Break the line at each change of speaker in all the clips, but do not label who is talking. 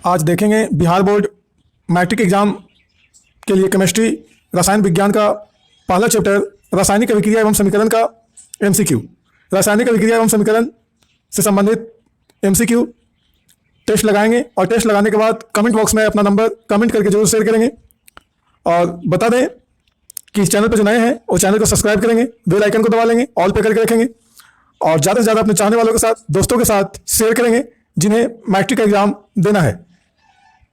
आज देखेंगे Bihar board matric exam के लिए केमिस्ट्री रसायन विज्ञान का पहला चैप्टर रासायनिक अभिक्रिया एवं समीकरण का एमसीक्यू। रासायनिक अभिक्रिया एवं समीकरण से संबंधित एमसीक्यू टेस्ट लगाएंगे और टेस्ट लगाने के बाद कमेंट बॉक्स में अपना नंबर कमेंट करके जरूर शेयर करेंगे और बता दें कि इस चैनल पर जो नए हैं वो चैनल को सब्सक्राइब करेंगे, बेल आइकन को दबा लेंगे, ऑल पे करके रखेंगे और ज़्यादा से ज़्यादा अपने चाहने वालों के साथ, दोस्तों के साथ शेयर करेंगे जिन्हें मैट्रिक का एग्जाम देना है।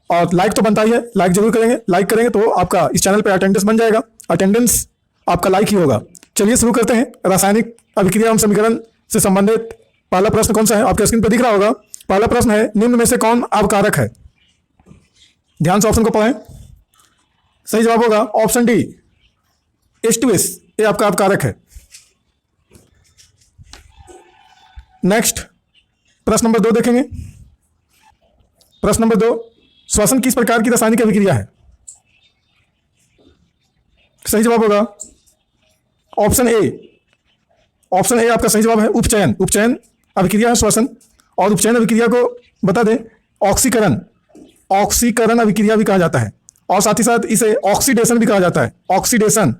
और लाइक तो बनता ही है, लाइक जरूर करेंगे। लाइक करेंगे तो आपका इस चैनल पर अटेंडेंस बन जाएगा, अटेंडेंस आपका लाइक ही होगा। चलिए शुरू करते हैं। रासायनिक अभिक्रिया एवं समीकरण से संबंधित पहला प्रश्न कौन सा है, आपके स्क्रीन पर दिख रहा होगा। पहला प्रश्न है, निम्न में से कौन अवकारक है? ध्यान से ऑप्शन को पढ़ें। सही जवाब होगा ऑप्शन डी, H2S, ये आपका अवकारक है। नेक्स्ट प्रश्न नंबर 2 देखेंगे। प्रश्न नंबर 2, श्वसन किस प्रकार की रासायनिक अभिक्रिया है? सही जवाब होगा ऑप्शन ए। ऑप्शन ए आपका सही जवाब है, उपचयन। उपचयन अभिक्रिया है श्वसन, और उपचयन अभिक्रिया को बता दें ऑक्सीकरण, ऑक्सीकरण अभिक्रिया भी कहा जाता है और साथ ही साथ इसे ऑक्सीडेशन भी कहा जाता है। ऑक्सीडेशन,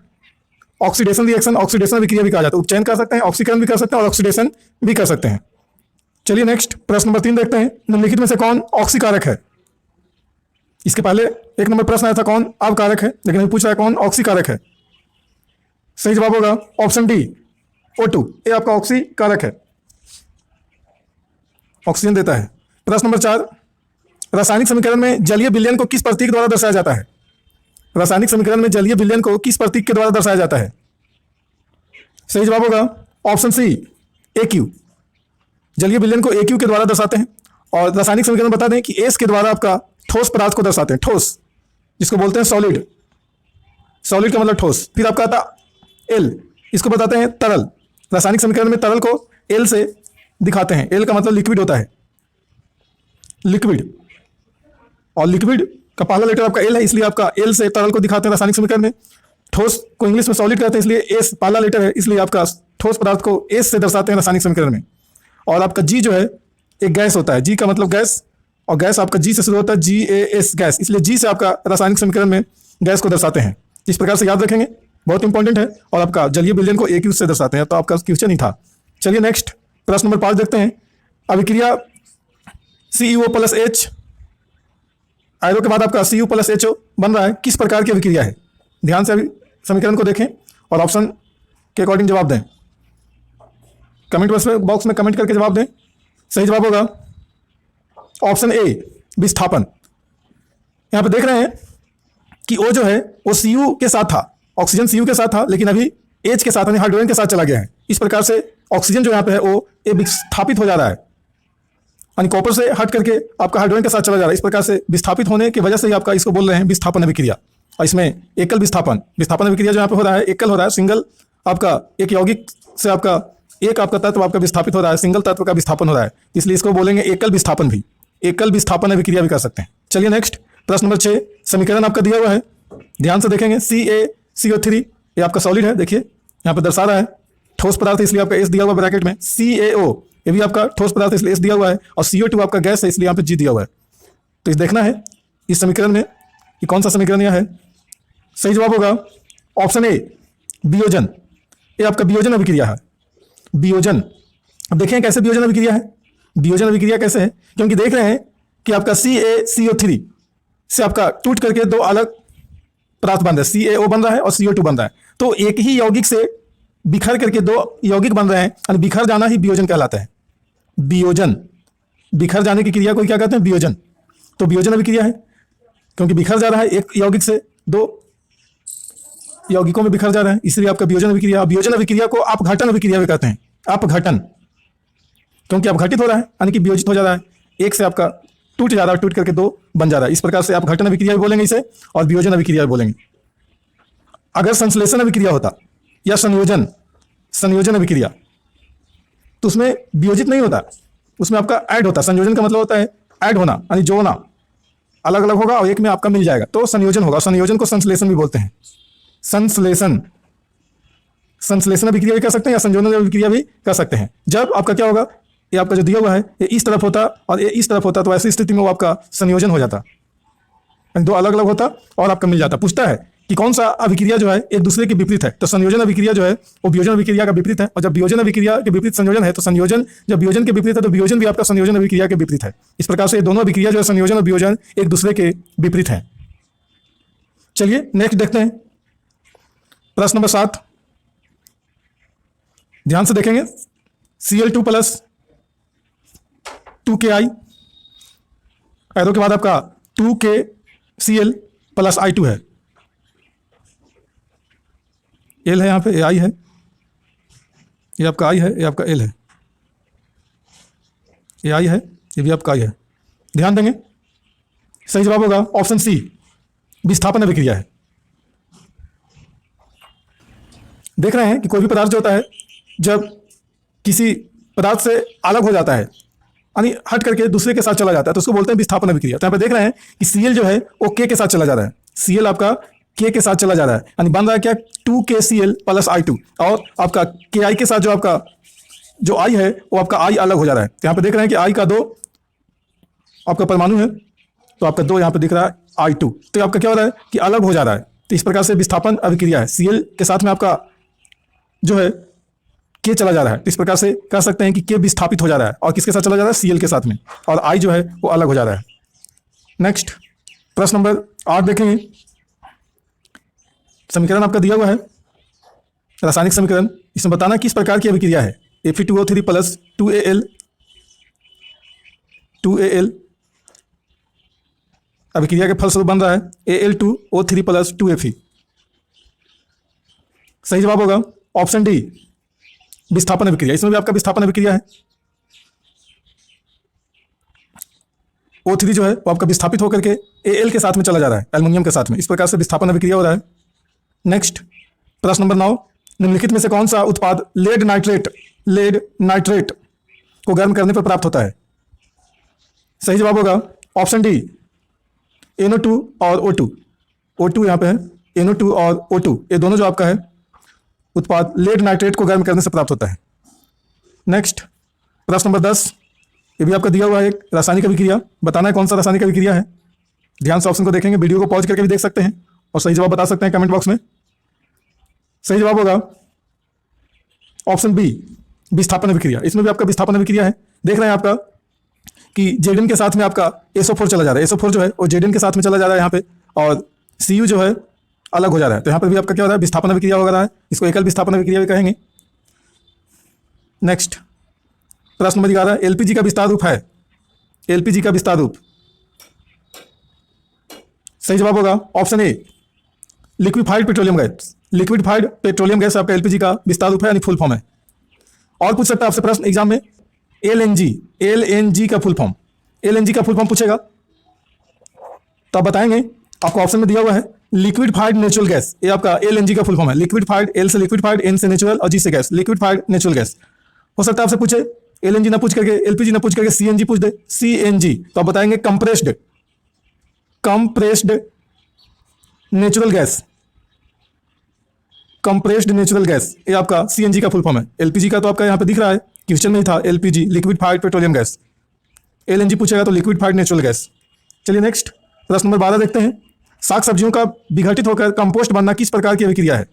ऑक्सीडेशन रिएक्शन, ऑक्सीडेशन अभिक्रिया भी कहा जाता है। उपचयन कर सकते हैं, ऑक्सीकरण भी कर सकते हैं और ऑक्सीडेशन भी कर सकते हैं। चलिए नेक्स्ट प्रश्न नंबर 3 देखते हैं। निम्नलिखित में से कौन ऑक्सीकारक है? इसके पहले एक नंबर प्रश्न आया था कौन अवकारक है, लेकिन अभी पूछ रहा है कौन ऑक्सीकारक है। सही जवाब होगा ऑप्शन डी, O2, ये आपका ऑक्सीकारक है, ऑक्सीजन देता है। प्रश्न नंबर 4, रासायनिक समीकरण में जलीय विलयन को किस प्रतीक द्वारा दर्शाया जाता है? रासायनिक समीकरण में जलीय विलयन को किस प्रतीक के द्वारा दर्शाया जाता है? सही जवाब होगा ऑप्शन सी, AQ। जलीय विलयन को AQ के द्वारा दर्शाते हैं। और रासायनिक समीकरण बता दें कि एस के द्वारा आपका ठोस पदार्थ को दर्शाते हैं, ठोस, जिसको बोलते हैं सॉलिड। सॉलिड का मतलब ठोस। फिर आपका आता एल, इसको बताते हैं तरल। रासायनिक समीकरण में तरल को एल से दिखाते हैं। एल का मतलब लिक्विड होता है, लिक्विड, और लिक्विड का पहला लेटर आपका एल है, इसलिए आपका एल से तरल को दिखाते हैं रासायनिक समीकरण में। ठोस को इंग्लिश में सॉलिड कहते हैं, इसलिए एस पहला लेटर है, इसलिए आपका ठोस पदार्थ को एस से दर्शाते हैं रासायनिक समीकरण में। और आपका जी जो है एक गैस होता है, जी का मतलब गैस, और गैस आपका जी से शुरू होता है, GAS, गैस, इसलिए जी से आपका रासायनिक समीकरण में गैस को दर्शाते हैं। इस प्रकार से याद रखेंगे, बहुत इंपॉर्टेंट है। और आपका जलीय विलयन को AQ से दर्शाते हैं, तो आपका क्वेश्चन ही था। चलिए नेक्स्ट प्रश्न नंबर 5 देखते हैं। अभिक्रिया CuO+H, आयरो के बाद आपका Cu+HO बन रहा है, किस प्रकार की अभिक्रिया है? ध्यान से अभी समीकरण को देखें और ऑप्शन के अकॉर्डिंग जवाब दें। कमेंट बॉक्स में कमेंट करके जवाब दें। सही जवाब होगा ऑप्शन ए, विस्थापन। यहां पे देख रहे हैं कि O जो है वो Cu के साथ था, ऑक्सीजन Cu के साथ था, लेकिन अभी H के साथ यानी हाइड्रोजन के साथ चला गया है। इस प्रकार से ऑक्सीजन जो यहाँ पे है वो विस्थापित हो जा रहा है, यानी कॉपर से हट करके आपका हाइड्रोजन के साथ चला जा रहा है। इस प्रकार से विस्थापित होने की वजह से ही आपका इसको बोल रहे हैं विस्थापन अभिक्रिया। और इसमें एकल विस्थापन, विस्थापन अभिक्रिया जो यहाँ पे हो रहा है एकल हो रहा है, सिंगल आपका एक यौगिक से आपका एक आपका तत्व आपका विस्थापित हो रहा है, सिंगल तत्व का विस्थापन हो रहा है, इसलिए इसको बोलेंगे एकल विस्थापन भी, एकल विस्थापन अभिक्रिया भी कर सकते हैं। चलिए नेक्स्ट प्रश्न नंबर 6, समीकरण आपका दिया हुआ है, ध्यान से देखेंगे। CaCO3, ये आपका सॉलिड है, देखिए यहाँ पे दर्शा रहा है, ठोस पदार्थ है इसलिए आपका एस दिया हुआ ब्रैकेट में। CaO, ये भी आपका ठोस पदार्थ है इसलिए एस दिया हुआ है, और CO2 आपका गैस है इसलिए यहाँ पे G दिया हुआ है। तो इस देखना है इस समीकरण में कि कौन सा समीकरण यह है। सही जवाब होगा ऑप्शन ए, वियोजन। ये आपका वियोजन अभिक्रिया है, वियोजन। अब देखें कैसे वियोजन अभिक्रिया है। वियोजन अभिक्रिया कैसे है, क्योंकि देख रहे हैं कि आपका CaCO3 से आपका टूट करके दो अलग पदार्थ बन रहे हैं, CaO बन रहा है और CO2 बन रहा है। तो एक ही यौगिक से बिखर करके दो यौगिक बन रहे हैं, और बिखर जाना ही वियोजन कहलाता है। वियोजन, बिखर जाने की क्रिया को क्या कहते हैं? वियोजन। तो वियोजन अभिक्रिया है क्योंकि बिखर जा रहा है, एक यौगिक से दो यौगिकों में बिखर जा रहा है, इसलिए आपका वियोजन अभिक्रिया। वियोजन अभिक्रिया को अपघटन अभिक्रिया भी कहते हैं, अपघटन, क्योंकि अपघटित हो रहा है यानी कि वियोजित हो जा रहा है, एक से आपका टूट जा रहा है, टूट करके दो बन जा रहा है। इस प्रकार से अपघटन अभिक्रिया भी बोलेंगे इसे, और वियोजन अभिक्रिया भी बोलेंगे। अगर संश्लेषण अभिक्रिया होता या संयोजन अभिक्रिया, तो उसमें वियोजित नहीं होता, उसमें आपका ऐड होता। संयोजन का मतलब होता है ऐड होना, यानी जोड़ना, अलग अलग होगा और एक में आपका मिल जाएगा, तो संयोजन होगा। संयोजन को संश्लेषण भी बोलते हैं। संश्लेषण, संश्लेषण अभिक्रिया भी कर सकते हैं या संयोजन अभिक्रिया भी कर सकते हैं। जब आपका क्या होगा, ये आपका जो दिया हुआ है ये इस तरफ होता और ये इस तरफ होता, तो ऐसी स्थिति में वो आपका संयोजन हो जाता, दो अलग अलग होता और आपका मिल जाता। पूछता है कि कौन सा अभिक्रिया जो है एक दूसरे के विपरीत है, तो संयोजन अभिक्रिया जो है वो वियोजन अभिक्रिया का विपरीत है, और जब वियोजन अभिक्रिया के विपरीत संयोजन है तो संयोजन जब वियोजन के विपरीत है तो वियोजन भी आपका संयोजन अभिक्रिया के विपरीत है। इस प्रकार से ये दोनों अभिक्रिया जो है संयोजन और वियोजन एक दूसरे के विपरीत है। चलिए नेक्स्ट देखते हैं प्रश्न नंबर 7। ध्यान से देखेंगे। Cl2 प्लस 2Ki, एरो के बाद आपका 2KCl प्लस I2 है। L है यहाँ पे, I है, ये आपका I है, ये आपका L है, ये I है, ये भी आपका I है। ध्यान देंगे, सही जवाब होगा ऑप्शन सी, विस्थापन अभिक्रिया है। देख रहे हैं कि कोई भी पदार्थ जो होता है जब किसी पदार्थ से अलग हो जाता है यानी हट करके दूसरे के साथ चला जाता है तो उसको बोलते हैं विस्थापन अभिक्रिया। तो यहाँ पे देख रहे हैं कि Cl जो है वो K के साथ चला जा रहा है, Cl आपका K के साथ चला जा रहा है, यानी बन रहा है क्या 2KCl प्लस I2, और आपका Ki के साथ जो आपका जो I है वो आपका I अलग हो जा रहा है। तो यहाँ पे देख रहे हैं कि I का 2 आपका परमाणु है, तो आपका 2 यहाँ पे दिख रहा है I2, तो आपका क्या हो रहा है कि अलग हो जा रहा है। तो इस प्रकार से विस्थापन अभिक्रिया है, Cl के साथ में आपका जो है K चला जा रहा है, तो इस प्रकार से कह सकते हैं कि K विस्थापित हो जा रहा है, और किसके साथ चला जा रहा है, Cl के साथ में, और I जो है वो अलग हो जा रहा है। नेक्स्ट प्रश्न नंबर 8 देखेंगे। समीकरण आपका दिया हुआ है रासायनिक समीकरण, इसमें बताना किस प्रकार की अभिक्रिया है। Fe2O3 प्लस 2Al अभिक्रिया के फलस्वरूप बन रहा है Al2O3 प्लस 2Fe। सही जवाब होगा ऑप्शन डी, विस्थापन अभिक्रिया। इसमें भी आपका विस्थापन अभिक्रिया है, O3 जो है वो आपका विस्थापित होकर के Al के साथ में चला जा रहा है, एल्युमिनियम के साथ में, इस प्रकार से विस्थापन अभिक्रिया हो रहा है। नेक्स्ट प्रश्न नंबर 9, निम्नलिखित में से कौन सा उत्पाद लेड नाइट्रेट को गर्म करने पर प्राप्त होता है। सही जवाब होगा ऑप्शन डी, NO2 और O2 यहाँ पे है, NO2 और O2 ये दोनों जो आपका है उत्पाद लेड नाइट्रेट को गर्म करने से प्राप्त होता है। नेक्स्ट प्रश्न नंबर 10, ये भी आपका दिया हुआ है एक रासायनिक अभिक्रिया, बताना है कौन सा रासायनिक अभिक्रिया है। ध्यान से ऑप्शन को देखेंगे, वीडियो को पॉज करके भी देख सकते हैं और सही जवाब बता सकते हैं कमेंट बॉक्स में। सही जवाब होगा ऑप्शन बी, विस्थापन अभिक्रिया। इसमें भी आपका विस्थापन अभिक्रिया है। देख रहे हैं आपका कि Zn के साथ में आपका SO4 चला जा रहा है, SO4 जो है वो Zn के साथ में चला जा रहा है यहाँ पे, और Cu जो है अलग हो जा रहा है, तो यहाँ पर भी आपका क्या हो रहा है, विस्थापन अभिक्रिया हो रहा है, इसको एकल विस्थापन अभिक्रिया भी कहेंगे। नेक्स्ट प्रश्न नंबर 11, LPG का विस्तार रूप है, LPG का विस्तार रूप। सही जवाब होगा option A, liquefied petroleum gas. Liquefied petroleum gas आपका LPG का विस्तार रूप है, यानी फुल फॉर्म है। और पूछ सकता है आपसे प्रश्न एग्जाम में, LNG का फुल फॉर्म, LNG का फुल फॉर्म पूछेगा तो आप बताएंगे। आपको ऑप्शन में दिया हुआ है लिक्विफाइड नेचुरल गैस, ये आपका LNG का फुल फॉर्म है। लिक्विफाइड, L से लिक्विफाइड, N से नेचुरल और G से गैस, लिक्विफाइड नेचुरल गैस। हो सकता है आपसे पूछे LNG ना पूछ करके, LPG ना पूछ करके CNG पूछ दे, CNG, तो आप बताएंगे compressed natural gas, compressed natural gas, ये आपका CNG का फुल फॉर्म है। LPG का तो आपका यहाँ पे दिख रहा है, क्वेश्चन में ही था LPG, liquefied petroleum gas. LNG पूछेगा तो लिक्विफाइड नेचुरल गैस। चलिए नेक्स्ट प्रश्न नंबर 12 देखते हैं। साग सब्जियों का विघटित होकर कंपोस्ट बनना किस प्रकार की अभिक्रिया है।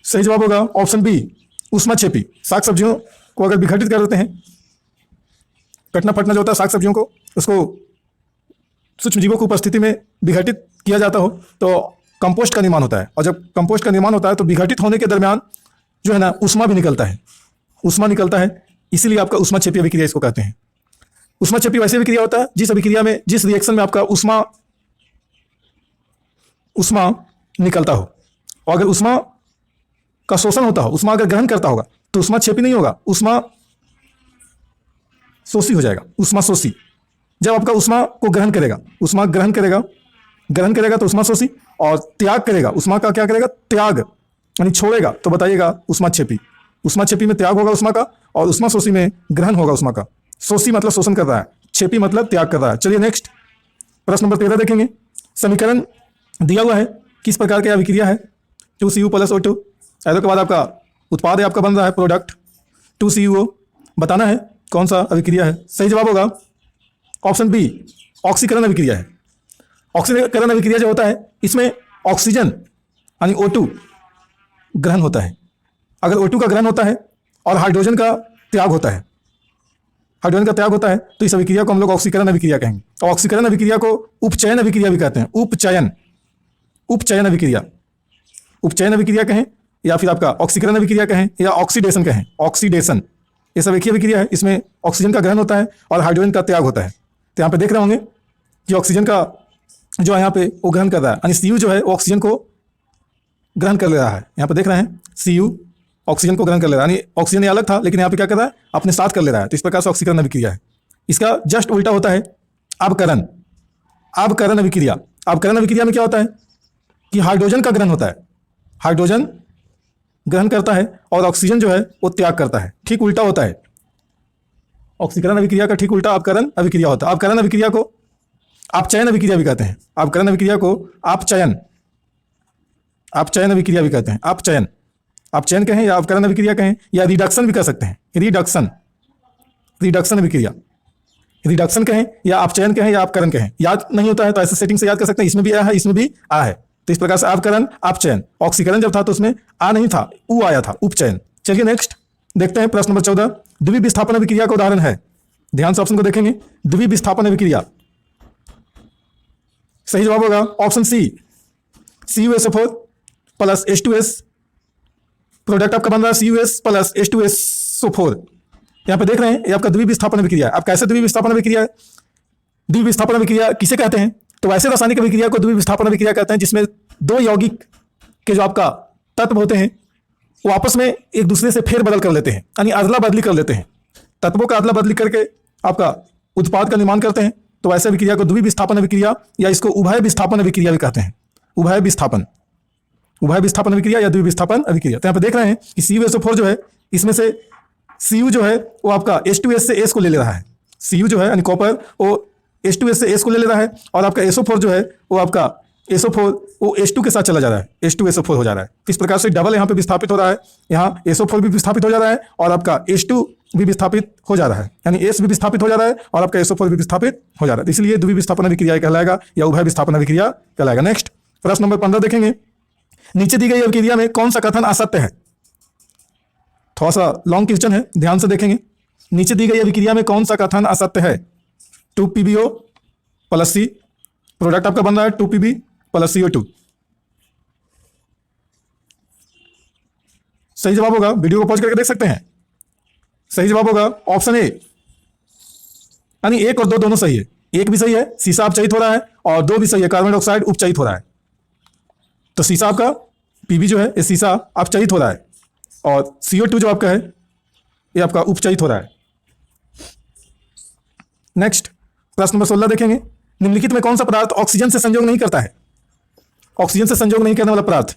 सही जवाब होगा ऑप्शन बी, ऊष्माक्षेपी। साग सब्जियों को अगर विघटित कर देते हैं, कटना फटना जो होता है साग सब्जियों को, उसको सूक्ष्म जीवों की उपस्थिति में विघटित किया जाता हो तो कंपोस्ट का निर्माण होता है, और जब कंपोस्ट का निर्माण होता है तो विघटित होने के दरमियान जो है ना ऊष्मा भी निकलता है, ऊष्मा निकलता है, इसीलिए आपका ऊष्माक्षेपी अभिक्रिया इसको कहते हैं। ऊष्माक्षेपी वैसे अभिक्रिया होता है जिस अभिक्रिया में, जिस रिएक्शन में आपका ऊष्मा निकलता हो, और अगर ऊष्मा का शोषण होता हो, ऊष्मा अगर ग्रहण करता होगा तो ऊष्माक्षेपी नहीं होगा, ऊष्मा शोषी हो जाएगा, ऊष्मा शोषी। जब आपका ऊष्मा को ग्रहण करेगा, ऊष्मा ग्रहण करेगा तो ऊष्मा शोषी, और त्याग करेगा, ऊष्मा का क्या करेगा, त्याग यानी छोड़ेगा, तो बताइएगा ऊष्माक्षेपी। ऊष्माक्षेपी में त्याग होगा ऊष्मा का, और ऊष्मा शोषी में ग्रहण होगा ऊष्मा का। शोषी मतलब शोषण कर रहा है, क्षेपी मतलब त्याग कर रहा है। चलिए नेक्स्ट प्रश्न नंबर 13 देखेंगे। समीकरण दिया हुआ है, किस प्रकार की अभिक्रिया है। 2Cu प्लस O2, एरो के बाद आपका उत्पाद है आपका बन रहा है प्रोडक्ट, 2CuO। बताना है कौन सा अभिक्रिया है। सही जवाब होगा ऑप्शन बी, ऑक्सीकरण अभिक्रिया है। ऑक्सीकरण अभिक्रिया जो होता है इसमें ऑक्सीजन यानी O2 ग्रहण होता है। अगर O2 का ग्रहण होता है और हाइड्रोजन का त्याग होता है, हाइड्रोजन का त्याग होता है, तो इस अभिक्रिया को हम लोग ऑक्सीकरण अभिक्रिया कहेंगे। और ऑक्सीकरण अभिक्रिया को उपचयन अभिक्रिया भी कहते हैं। उपचयन अभिक्रिया, उपचयन अभिक्रिया कहें या फिर आपका ऑक्सीकरण अभिक्रिया कहें या ऑक्सीडेशन कहें। ऑक्सीडेशन ये सब एक ही अभिक्रिया है। इसमें ऑक्सीजन का ग्रहण होता है और हाइड्रोजन का त्याग होता है। तो यहाँ पे देख रहे होंगे कि ऑक्सीजन का जो है यहाँ पे वो ग्रहण कर रहा है, यानी Cu जो है वो ऑक्सीजन को ग्रहण कर ले रहा है। यहाँ पे देख रहे हैं Cu ऑक्सीजन को ग्रहण कर ले रहा है, यानी ऑक्सीजन ये अलग था लेकिन यहाँ पे क्या कर रहा है, अपने साथ कर ले रहा है। तो इस प्रकार से ऑक्सीकरण अभिक्रिया है। इसका जस्ट उल्टा होता है अवकरण। अवकरण अभिक्रिया, अवकरण अभिक्रिया में क्या होता है कि हाइड्रोजन का ग्रहण होता है, हाइड्रोजन ग्रहण करता है और ऑक्सीजन जो है वो त्याग करता है। ठीक उल्टा होता है ऑक्सीकरण अभिक्रिया का, ठीक उल्टा अवकरण अभिक्रिया होता है। अवकरण अभिक्रिया को अपचयन अभिक्रिया भी कहते हैं। अवकरण अभिक्रिया को अपचयन अभिक्रिया भी कहते हैं। अपचयन कहें या अवकरण अभिक्रिया कहें या रिडक्शन भी कह सकते हैं। रिडक्शन अभिक्रिया, रिडक्शन कहें या अपचयन कहें या अपकरण कहें। याद नहीं होता है तो ऐसे सेटिंग से याद कर सकते हैं। इसमें भी आ है, इसमें भी आ है। तो इस प्रकार से अवकरण अपचयन। ऑक्सीकरण जब था तो उसमें आ नहीं था, उ आया था, उपचयन। चलिए नेक्स्ट देखते हैं प्रश्न नंबर 14। द्वितीय विस्थापन अभिक्रिया का उदाहरण है। ध्यान से ऑप्शन को देखेंगे। द्वितीय विस्थापन अभिक्रिया, सही जवाब होगा option C, CuSO4 plus H2S। Product आपका बन रहा है CuS प्लस H2SO4। यहाँ पे देख रहे हैं ये आपका द्वितीय विस्थापन अभिक्रिया है। आप कैसे द्वितीय विस्थापन अभिक्रिया है? द्वितीय विस्थापन अभिक्रिया किसे कहते हैं? तो वैसे रासायनिक अभिक्रिया को द्वितीय विस्थापन अभिक्रिया कहते हैं जिसमें दो यौगिक के जो आपका तत्व होते हैं वो आपस में एक दूसरे से फेर बदल कर लेते हैं, यानी अदला बदली कर लेते हैं। तत्वों का अदला बदली करके आपका उत्पाद का निर्माण करते हैं। तो वैसे अभिक्रिया को द्वितीय विस्थापन अभिक्रिया या इसको उभय विस्थापन अभिक्रिया भी कहते हैं। उभय विस्थापन अभिक्रिया या द्वितीय विस्थापन अभिक्रिया। तो यहाँ पे देख रहे हैं कि CuSO4 जो है इसमें से Cu जो है वो आपका H2S से S को ले ले रहा है। Cu जो है यानी कॉपर वो H2S से S को ले रहा है और आपका SO4 जो है वो आपका SO4 वो H2 के साथ चला जा रहा है, H2SO4 हो जा रहा है। इस प्रकार से डबल यहाँ पे विस्थापित हो रहा है। यहाँ SO4 भी विस्थापित हो जा रहा है और आपका H2 भी विस्थापित हो जा रहा है, यानी S भी विस्थापित हो जा रहा है और आपका SO4 भी विस्थापित हो जा रहा है। इसलिए द्वितीय विस्थापन अभिक्रिया कहलाएगा या उभय विस्थापन अभिक्रिया कहलाएगा। नेक्स्ट प्रश्न नंबर 15 देखेंगे। नीचे दी गई अभिक्रिया में कौन सा कथन असत्य है? थोड़ा सा लॉन्ग क्वेश्चन है, ध्यान से देखेंगे। नीचे दी गई अभिक्रिया में कौन सा कथन असत्य है? 2PbO plus C। प्रोडक्ट आपका बन रहा है 2Pb प्लस CO2। सही जवाब होगा, वीडियो को पॉज करके देख सकते हैं। सही जवाब होगा ऑप्शन ए, यानी 1 और 2 दोनों सही है। 1 भी सही है, सीसा अपचयित हो रहा है, और 2 भी सही है, कार्बन डाइऑक्साइड उपचयित हो रहा है। तो सीसा आपका Pb जो है ये सीसा अपचयित हो रहा है और CO2 जो आपका है ये आपका उपचयित हो रहा है। नेक्स्ट प्रश्न नंबर 16 देखेंगे। निम्नलिखित में कौन सा पदार्थ ऑक्सीजन से संयोग नहीं करता है? ऑक्सीजन से संयोग नहीं करने वाला पदार्थ,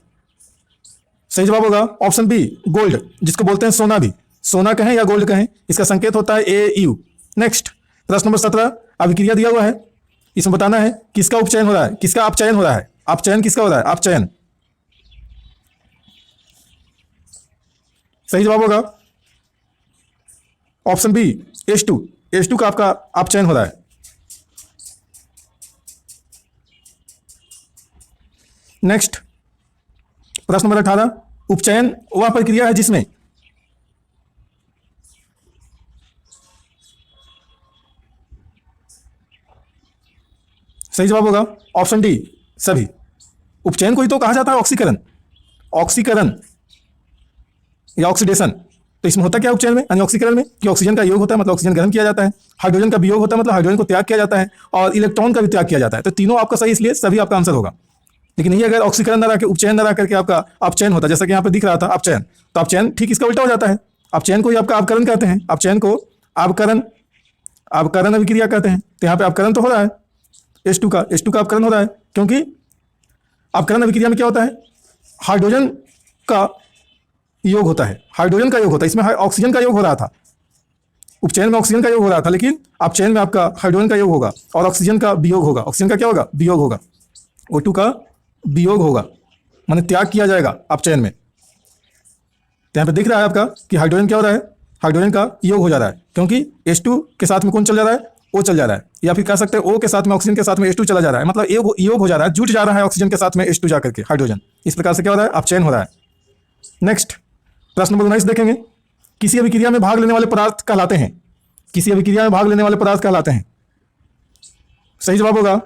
सही जवाब होगा ऑप्शन बी, गोल्ड, जिसको बोलते हैं सोना भी। सोना कहें या गोल्ड कहें, इसका संकेत होता है AU। नेक्स्ट प्रश्न नंबर 17। अभिक्रिया दिया हुआ है, इसमें बताना है किसका उपचयन हो रहा है, किसका अपचयन हो रहा है। अपचयन किसका हो रहा है? अपचयन। सही जवाब होगा ऑप्शन बी, H2। H2 का आपका अपचयन हो रहा है। नेक्स्ट प्रश्न नंबर 18। उपचयन वह प्रक्रिया है जिसमें सही जवाब होगा ऑप्शन डी, सभी। उपचयन को ही तो कहा जाता है ऑक्सीकरण, ऑक्सीकरण या ऑक्सीडेशन। तो इसमें होता क्या उपचयन में, यानी ऑक्सीकरण में, कि ऑक्सीजन का योग होता है मतलब ऑक्सीजन ग्रहण किया जाता है, हाइड्रोजन का वियोग होता है मतलब हाइड्रोजन को त्याग किया जाता है, और इलेक्ट्रॉन का भी त्याग किया जाता है। तो तीनों आपका सही, इसलिए सभी आपका आंसर होगा। लेकिन ये अगर ऑक्सीकरण ना रह के उपचयन ना रह करके आपका अपचयन होता है, जैसा कि यहाँ पे दिख रहा था अपचयन, तो अपचयन ठीक इसका उल्टा हो जाता है। अपचयन को ही आपका अवकरण कहते हैं, अपचयन को अवकरण अभिक्रिया कहते हैं। तो यहाँ पे अवकरण तो हो रहा है H2 का अवकरण हो रहा है, क्योंकि अवकरण अभिक्रिया में क्या होता है, हाइड्रोजन का योग होता है, हाइड्रोजन का योग होता है। इसमें ऑक्सीजन का योग हो रहा था, उपचयन में ऑक्सीजन का योग हो रहा था, लेकिन अपचयन में आपका हाइड्रोजन का योग होगा और ऑक्सीजन का वियोग होगा। ऑक्सीजन का क्या होगा? वियोग होगा। O2 का वियोग होगा, माने त्याग किया जाएगा अपचयन में। तो यहाँ पे दिख रहा है आपका कि हाइड्रोजन क्या हो रहा है, हाइड्रोजन का योग हो जा रहा है, क्योंकि H2 के साथ में कौन चल जा रहा है, O चल जा रहा है, या फिर कह सकते हैं O के साथ में ऑक्सीजन के साथ में H2 चला जा रहा है, मतलब योग हो जा रहा है, जुट जा रहा है ऑक्सीजन के साथ में H2 जाकर के हाइड्रोजन। इस प्रकार से क्या हो रहा है, अपचयन हो रहा है। नेक्स्ट प्रश्न नंबर 19 देखेंगे, किसी अभिक्रिया में भाग लेने वाले पदार्थ कहलाते हैं, किसी अभिक्रिया में भाग लेने वाले पदार्थ कहलाते हैं। सही जवाब होगा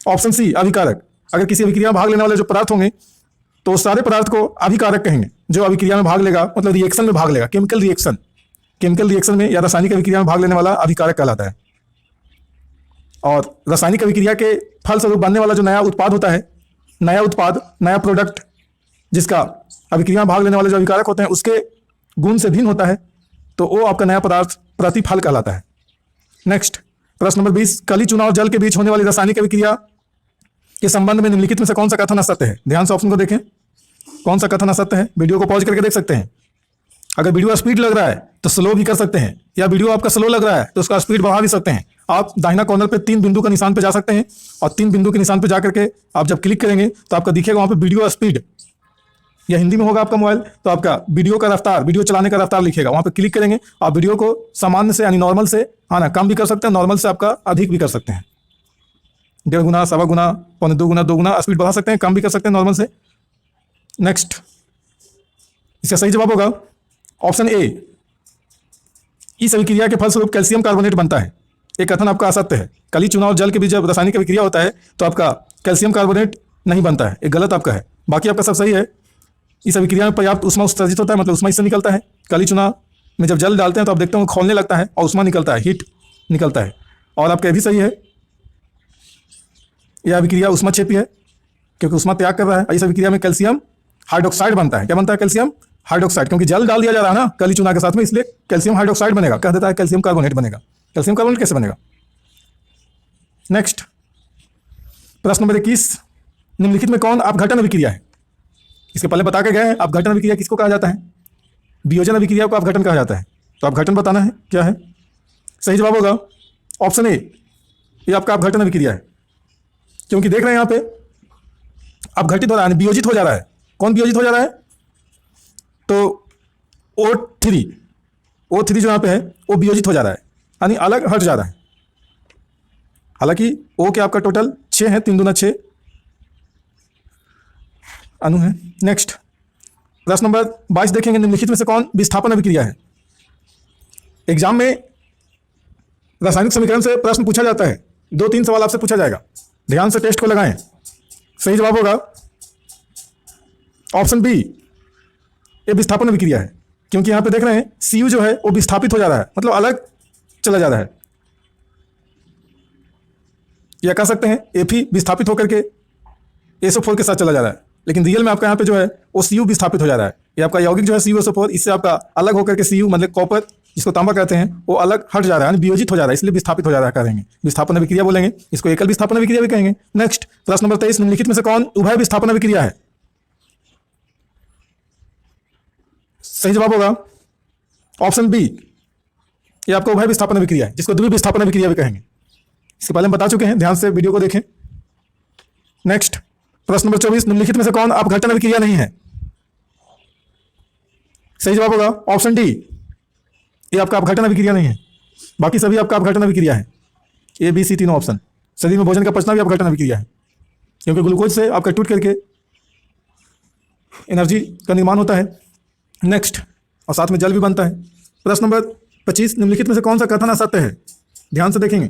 ऑप्शन सी, अभिकारक। अगर किसी अभिक्रिया में भाग लेने वाले जो पदार्थ होंगे तो सारे पदार्थ को अभिकारक कहेंगे। जो अभिक्रिया में भाग लेगा, मतलब रिएक्शन में भाग लेगा, केमिकल रिएक्शन में या रासायनिक अभिक्रिया में भाग लेने वाला अभिकारक कहलाता है। और रासायनिक अभिक्रिया के फलस्वरूप बनने वाला जो नया उत्पाद होता है, नया उत्पाद, नया प्रोडक्ट, जिसका अभिक्रिया में भाग लेने वाले जो अभिकारक होते हैं उसके गुण से भिन्न होता है, तो वो आपका नया पदार्थ प्रतिफल कहलाता है। नेक्स्ट प्रश्न नंबर 20, कली चूना और जल के बीच होने वाली रासायनिक अभिक्रिया के संबंध में निम्नलिखित में से कौन सा कथन असत्य है। ध्यान से ऑप्शन को देखें, कौन सा कथन असत्य है। वीडियो को पॉज करके देख सकते हैं। अगर वीडियो स्पीड लग रहा है तो स्लो भी कर सकते हैं, या वीडियो आपका स्लो लग रहा है तो उसका स्पीड बढ़ा भी सकते हैं। आप दाहिना कॉर्नर पे 3 बिंदु का निशान पे जा सकते हैं, और 3 बिंदु के निशान पे जाकर के आप जब क्लिक करेंगे तो आपका दिखेगा वहां पे वीडियो स्पीड, या हिंदी में होगा आपका मोबाइल तो आपका वीडियो का रफ्तार, वीडियो चलाने का रफ्तार लिखेगा। वहां पे क्लिक करेंगे, आप वीडियो को सामान्य से यानी नॉर्मल से कम भी कर सकते हैं, नॉर्मल से आपका अधिक भी कर सकते हैं। 1.5 गुना, 1.25 गुना, 1.25 गुना, 2 गुना स्पीड बढ़ा सकते हैं, कम भी कर सकते हैं नॉर्मल से। नेक्स्ट इसका सही जवाब होगा ऑप्शन ए, इस अभिक्रिया के फलस्वरूप कैल्शियम कार्बोनेट बनता है। एक कथन आपका असत्य है। कली चूना और जल के बीच जब रासायनिक अभिक्रिया होता है तो आपका कैल्शियम कार्बोनेट नहीं बनता है, एक गलत आपका है। बाकी आपका सब सही है। इस अभिक्रिया में पर्याप्त ऊष्मा उत्सर्जित होता है, मतलब ऊष्मा इससे निकलता है। कली चूना में जब जल डालते हैं तो आप देखते हो खोलने लगता है और ऊष्मा निकलता है, हीट निकलता है। और आपका भी सही है, यह अभिक्रिया ऊष्मा क्षेपी है क्योंकि ऊष्मा त्याग कर रहा है। इस अभिक्रिया में कैल्शियम हाइड्रोक्साइड बनता है। क्या बनता है, कैल्शियम हाइड्रोक्साइड, क्योंकि जल डाल दिया जा रहा है ना कली चूना के साथ में, इसलिए कैल्शियम हाइड्रोक्साइड बनेगा। कह देता है कैल्शियम कार्बोनेट बनेगा। कैल्शियम कार्बोनेट कैसे बनेगा। नेक्स्ट प्रश्न नंबर 21, निम्नलिखित में कौन अपघटन अभिक्रिया है। इसके पहले बता के गए हैं अपघटन अभिक्रिया किसको कहा जाता है, वियोजन अभिक्रिया को अपघटन कहा जाता है। तो अपघटन बताना है क्या है। सही जवाब होगा ऑप्शन ए, ये आपका अपघटन अभिक्रिया है, क्योंकि देख रहे हैं यहाँ पे अपघटित हो रहा है, वियोजित हो जा रहा है। कौन वियोजित हो जा रहा है, तो O3 जो यहाँ पे है वो वियोजित हो जा रहा है, यानी अलग हट जा रहा है। हालांकि O के आपका टोटल 6 है, 3 दूना 6 अणु है। नेक्स्ट प्रश्न नंबर 22 देखेंगे, निम्नलिखित में से कौन विस्थापन अभिक्रिया है। एग्जाम में रासायनिक समीकरण से प्रश्न पूछा जाता है, 2-3 सवाल आपसे पूछा जाएगा, ध्यान से टेस्ट को लगाएं। सही जवाब होगा ऑप्शन बी, ये विस्थापन अभिक्रिया है, क्योंकि यहां पे देख रहे हैं Cu जो है वो विस्थापित हो जा रहा है, मतलब अलग चला जा रहा है। या कह सकते हैं Fe विस्थापित होकर के SO4 के साथ चला जा रहा है, लेकिन रियल में आपका यहाँ पे जो है वो Cu विस्थापित हो जा रहा है। ये आपका यौगिक जो है CuSO4, इससे आपका अलग होकर के Cu मतलब कॉपर जिसको तांबा कहते हैं वो अलग हट जा रहा है, वियोजित हो जा रहा है, इसलिए विस्थापित हो जा रहा है कहेंगे, विस्थापन अभिक्रिया बोलेंगे। इसको एकल विस्थापन अभिक्रिया भी कहेंगे। नेक्स्ट प्रश्न नंबर 23, निम्नलिखित में से कौन उभय विस्थापन अभिक्रिया है। सही जवाब होगा ऑप्शन बी, ये आपका उभय विस्थापन अभिक्रिया है, जिसको द्वि विस्थापन अभिक्रिया भी कहेंगे। इसके पहले हम बता चुके हैं, ध्यान से वीडियो को देखें। नेक्स्ट प्रश्न नंबर 24, निम्नलिखित में से कौन अपघटन अभिक्रिया नहीं है। सही जवाब होगा ऑप्शन डी, ये आपका अपघटन अभिक्रिया नहीं है, बाकी सभी आपका अपघटन अभिक्रिया है। ए बी सी तीनों ऑप्शन। शरीर में भोजन का पचना भी अपघटन अभिक्रिया है, क्योंकि ग्लूकोज से आपका टूट करके एनर्जी का निर्माण होता है। नेक्स्ट और साथ में जल भी बनता है। प्रश्न नंबर 25, निम्नलिखित में से कौन सा कथन असत्य है। ध्यान से देखेंगे।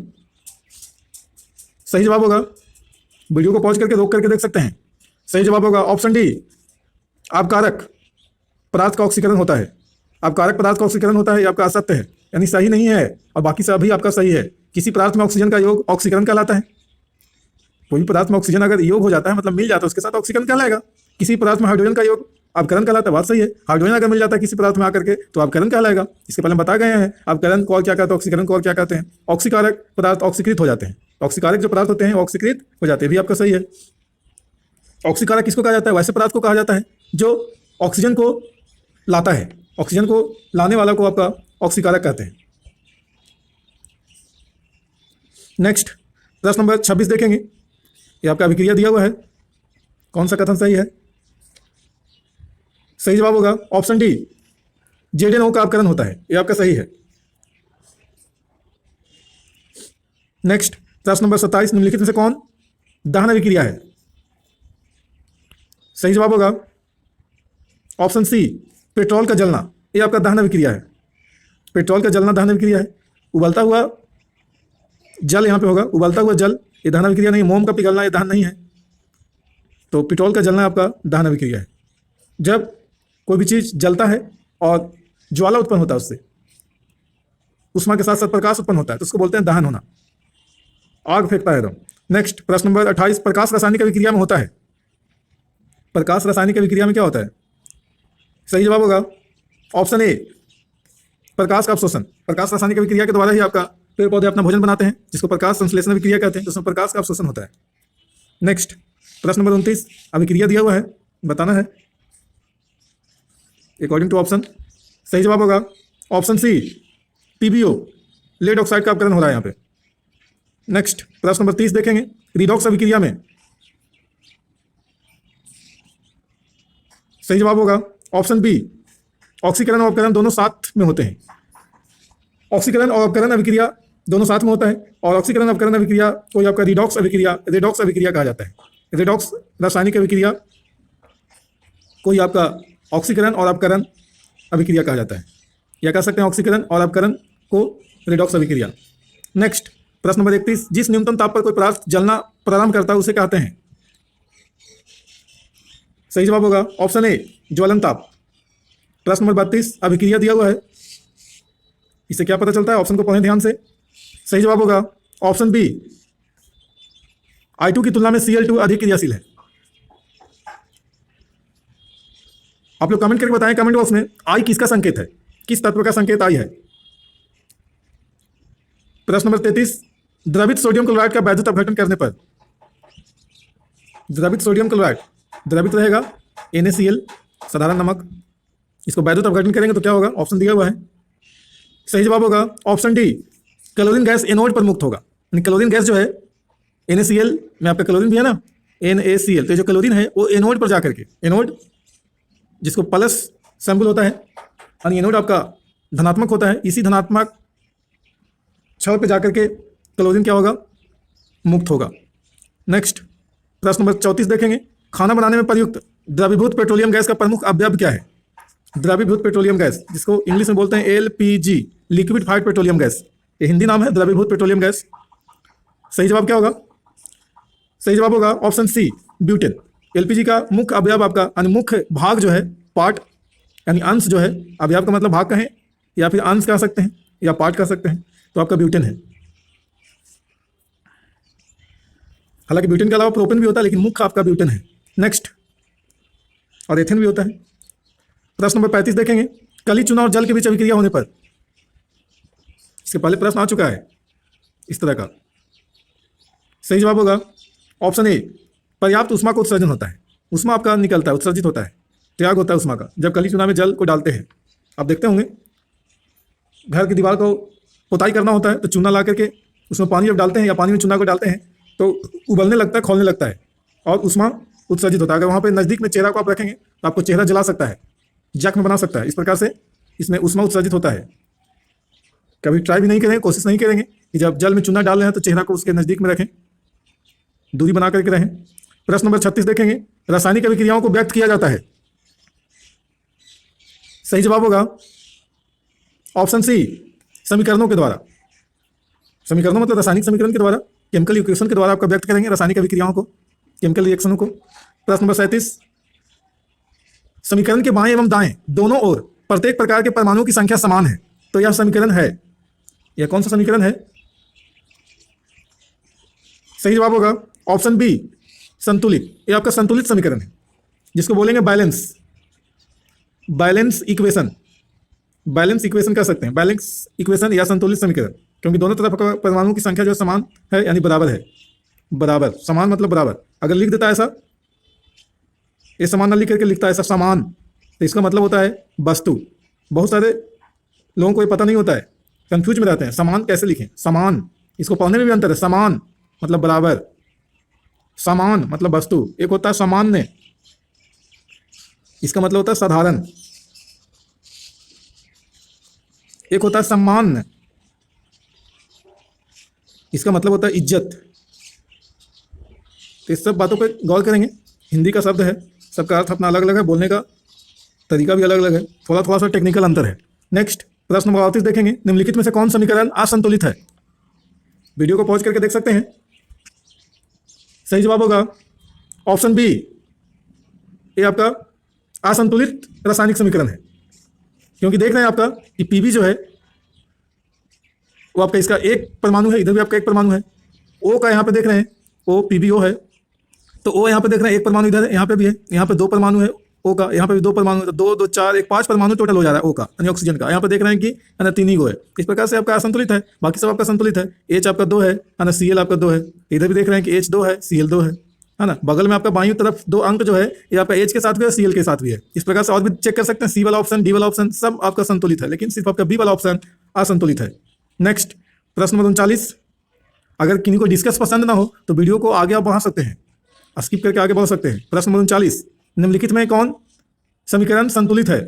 सही जवाब होगा, वीडियो को पॉज करके रोक करके देख सकते हैं। सही जवाब होगा ऑप्शन डी, अपकारक पदार्थ का ऑक्सीकरण होता है। अपकारक पदार्थ का ऑक्सीकरण होता है, ये आपका असत्य है, यानी सही नहीं है, और बाकी सभी आपका सही है। किसी पदार्थ में ऑक्सीजन का योग ऑक्सीकरण कहलाता है। कोई पदार्थ में ऑक्सीजन अगर योग हो जाता है, मतलब मिल जाता है, उसके साथ ऑक्सीकरण कहलाएगा। किसी पदार्थ में हाइड्रोजन का योग अपकरण कहलाता है, बात सही है। हाइड्रोजन अगर मिल जाता है किसी पदार्थ में आकर के तो अपकरण कहलाएगा। इसके पहले हम बता गए हैं अपकरण को क्या कहते हैं, ऑक्सीकरण को क्या कहते हैं। ऑक्सीकारक पदार्थ ऑक्सीकृत हो जाते हैं, ऑक्सीकारक जो पदार्थ होते हैं ऑक्सीकृत हो जाते हैं, भी आपका सही है। ऑक्सीकारक किसको कहा जाता है, वैसे पदार्थ को कहा जाता है जो ऑक्सीजन को लाता है, ऑक्सीजन को लाने वाला को आपका ऑक्सीकारक कहते हैं। नेक्स्ट प्रश्न नंबर 26 देखेंगे, ये आपका अभिक्रिया दिया हुआ है, कौन सा कथन सही है। सही जवाब होगा ऑप्शन डी, जेडेनओ का अपकरण होता है, ये आपका सही है। नेक्स्ट प्रश्न नंबर 27, निम्नलिखित में से कौन दहन अभिक्रिया है? सही जवाब होगा ऑप्शन सी, पेट्रोल का जलना, ये आपका दहन अभिक्रिया है। पेट्रोल का जलना दहन अभिक्रिया है। उबलता हुआ जल यहाँ पे होगा, उबलता हुआ जल, ये दहन अभिक्रिया नहीं। मोम का पिघलना ये दहन नहीं है। तो पेट्रोल का जलना आपका दहन अभिक्रिया है। जब कोई भी चीज़ जलता है और ज्वाला उत्पन्न होता है, उससे उष्मा के साथ साथ प्रकाश उत्पन्न होता है, तो उसको बोलते हैं दहन होना। आग फेंकता है तो। नेक्स्ट प्रश्न नंबर 28, प्रकाश रासायनिक अभिक्रिया में होता है। प्रकाश रासायनिक अभिक्रिया में क्या होता है? सही जवाब होगा ऑप्शन ए, प्रकाश का अवशोषण। प्रकाश रासायनिक अभिक्रिया के द्वारा ही आपका पेड़ पौधे अपना भोजन बनाते हैं, जिसको प्रकाश संश्लेषण अभिक्रिया कहते हैं, जिसमें प्रकाश का अवशोषण होता है। नेक्स्ट प्रश्न नंबर 29, अभिक्रिया दिया हुआ है, बताना है अकॉर्डिंग टू ऑप्शन। सही जवाब होगा ऑप्शन सी, पीबीओ, लेड ऑक्साइड का अपकरण हो रहा है यहाँ पे। नेक्स्ट प्रश्न नंबर 30 देखेंगे, रिडॉक्स अभिक्रिया में सही जवाब होगा ऑप्शन बी, ऑक्सीकरण और अपकरण दोनों साथ में होते हैं। ऑक्सीकरण और अपकरण अभिक्रिया दोनों साथ में होता है, और ऑक्सीकरण अपकरण अभिक्रिया को आपका रिडॉक्स अभिक्रिया कहा जाता है। रिडॉक्स रासायनिक अभिक्रिया को आपका ऑक्सीकरण और अपकरण अभिक्रिया कहा जाता है, या कह सकते हैं ऑक्सीकरण और अपकरण को रिडॉक्स अभिक्रिया। नेक्स्ट प्रश्न नंबर 31, जिस न्यूनतम ताप पर कोई पदार्थ जलना प्रारंभ करता है उसे कहते हैं। सही जवाब होगा ऑप्शन ए, ज्वलन ताप। प्रश्न नंबर 32, अभिक्रिया दिया हुआ है, इससे क्या पता चलता है? ऑप्शन को पढ़ें ध्यान से। सही जवाब होगा ऑप्शन बी, I2 की तुलना में Cl2 अधिक क्रियाशील है। आप लोग कमेंट करके बताएं कमेंट बॉक्स में, I किसका संकेत है, किस तत्व का संकेत I है। प्रश्न नंबर 33, द्रवित सोडियम क्लोराइड का वैद्युत अपघटन करने पर, द्रवित सोडियम क्लोराइड द्रवित रहेगा, NaCl साधारण नमक, इसको वैद्युत अपघटन करेंगे तो क्या होगा? ऑप्शन दिया हुआ है। सही जवाब होगा option D, chlorine gas anode पर मुक्त होगा। यानी क्लोरीन गैस जो है NaCl में आपका क्लोरीन भी है ना, NaCl, तो जो क्लोरीन है वो एनोड पर जाकर के, एनोड जिसको प्लस सिंबल होता है, यानी एनोड आपका धनात्मक होता है, इसी धनात्मक छड़ पे जाकर के क्लोरीन क्या होगा? मुक्त होगा। नेक्स्ट प्रश्न नंबर 34 देखेंगे, खाना बनाने में प्रयुक्त द्रवीभूत पेट्रोलियम गैस का प्रमुख अवयव क्या है? द्रवीभूत पेट्रोलियम गैस, जिसको इंग्लिश में बोलते हैं LPG, लिक्विफाइड पेट्रोलियम गैस, ये हिंदी नाम है द्रवीभूत पेट्रोलियम गैस। सही जवाब क्या होगा? सही जवाब होगा ऑप्शन सी, ब्यूटेन। LPG का मुख्य अवयव आपका, यानी मुख्य भाग जो है, पार्ट यानी अंश जो है, अवयव का मतलब भाग कहें या फिर अंश कह सकते हैं या पार्ट कह सकते हैं, तो आपका ब्यूटेन है। हालांकि ब्यूटेन के अलावा प्रोपेन भी होता है, लेकिन मुख्य आपका ब्यूटेन है। नेक्स्ट, और एथेन भी होता है। प्रश्न नंबर 35 देखेंगे, कली चूना और जल के बीच अभिक्रिया होने पर, इसके पहले प्रश्न आ चुका है इस तरह का। सही जवाब होगा ऑप्शन ए, पर्याप्त उष्मा को उत्सर्जन होता है, उष्मा आपका निकलता है, उत्सर्जित होता है, त्याग होता है उष्मा का, जब कली चूना में जल को डालते हैं। आप देखते होंगे घर की दीवार को पुताई करना होता है, तो चूना ला करके उसमें पानी जब डालते हैं या पानी में चूना को डालते हैं तो उबलने लगता है, खौलने लगता है और उष्मा उत्सर्जित होता है। अगर वहाँ पे नज़दीक में चेहरा को आप रखेंगे तो आपको चेहरा जला सकता है, जख्म बना सकता है। इस प्रकार से इसमें उष्मा उत्सर्जित होता है। कभी ट्राई भी नहीं करेंगे, कोशिश नहीं करेंगे कि जब जल में चूना डाल रहे हैं तो चेहरा को उसके नज़दीक में रखें, दूरी बना करके रहें। प्रश्न नंबर 36 देखेंगे, रासायनिक अभिक्रियाओं को व्यक्त किया जाता है। सही जवाब होगा ऑप्शन सी, समीकरणों के द्वारा। समीकरणों मतलब रासायनिक समीकरण के द्वारा, केमिकल इक्वेशन के द्वारा आपका व्यक्त करेंगे रासायनिक अभिक्रियाओं को, केमिकल रिएक्शनों को। प्रश्न नंबर 37, समीकरण के बाएं एवं दाएं दोनों ओर प्रत्येक प्रकार के परमाणुओं की संख्या समान है, तो यह समीकरण है, यह कौन सा समीकरण है? सही जवाब होगा ऑप्शन बी, संतुलित। यह आपका संतुलित समीकरण है, जिसको बोलेंगे balance, balance equation, balance equation कह सकते हैं, बैलेंस इक्वेशन या संतुलित समीकरण, क्योंकि दोनों तरफ का परमाणुओं की संख्या जो समान है, यानी बराबर है। बराबर, समान मतलब बराबर। अगर लिख देता है ऐसा, ये समान ना लिख करके लिखता है ऐसा समान, तो इसका मतलब होता है वस्तु। बहुत सारे लोगों को ये पता नहीं होता है, कंफ्यूज में रहते हैं, समान कैसे लिखें? समान, इसको पढ़ने में भी अंतर है। समान मतलब बराबर, समान मतलब वस्तु। एक होता है सामान्य, इसका मतलब होता है साधारण। एक होता है सम्मान, इसका मतलब होता है इज्जत। तो इस सब बातों पे गौर करेंगे। हिंदी का शब्द है, सबका अर्थ अपना अलग अलग है, बोलने का तरीका भी अलग अलग है, थोड़ा थोड़ा सा टेक्निकल अंतर है। नेक्स्ट प्रश्न नंबर 38 देखेंगे, निम्नलिखित में से कौन समीकरण असंतुलित है? वीडियो को पॉज करके देख सकते हैं। सही जवाब होगा ऑप्शन बी, ये आपका असंतुलित रासायनिक समीकरण है। क्योंकि देख रहे हैं आपका कि पीबी जो है वो आपका इसका एक परमाणु है, इधर भी आपका एक परमाणु है। ओ का यहाँ पे देख रहे हैं ओ पीबीओ है, तो ओ यहाँ पे देख रहे हैं एक परमाणु इधर है, यहाँ पे भी है, यहाँ पे दो परमाणु है ओ का, यहाँ पे भी दो परमाणु है, तो दो दो चार एक पांच परमाणु टोटल हो जा रहा है ओ का यानी ऑक्सीजन का। यहाँ पे देख रहे हैं कि है ना 3 ही गो है। इस प्रकार से आपका असंतुलित है, बाकी सब आपका संतुलित है। एच आपका 2 है ना, सीएल आपका 2 है, इधर भी देख रहे हैं कि एच 2 है, सीएल 2 है ना। बगल में आपका बाईं तरफ 2 अंक जो है ये आपका एच के साथ भी है, सीएल के साथ भी है। इस प्रकार से और भी चेक कर सकते हैं, सी वाला ऑप्शन, डी वाला ऑप्शन सब आपका संतुलित है, लेकिन सिर्फ आपका बी वाला ऑप्शन असंतुलित है। नेक्स्ट प्रश्न नंबर 39, अगर किन्हीं को डिस्कस पसंद ना हो तो वीडियो को आगे आप बढ़ा सकते हैं, स्किप करके आगे बढ़ सकते हैं। प्रश्न नंबर 39, निम्नलिखित में कौन समीकरण संतुलित है?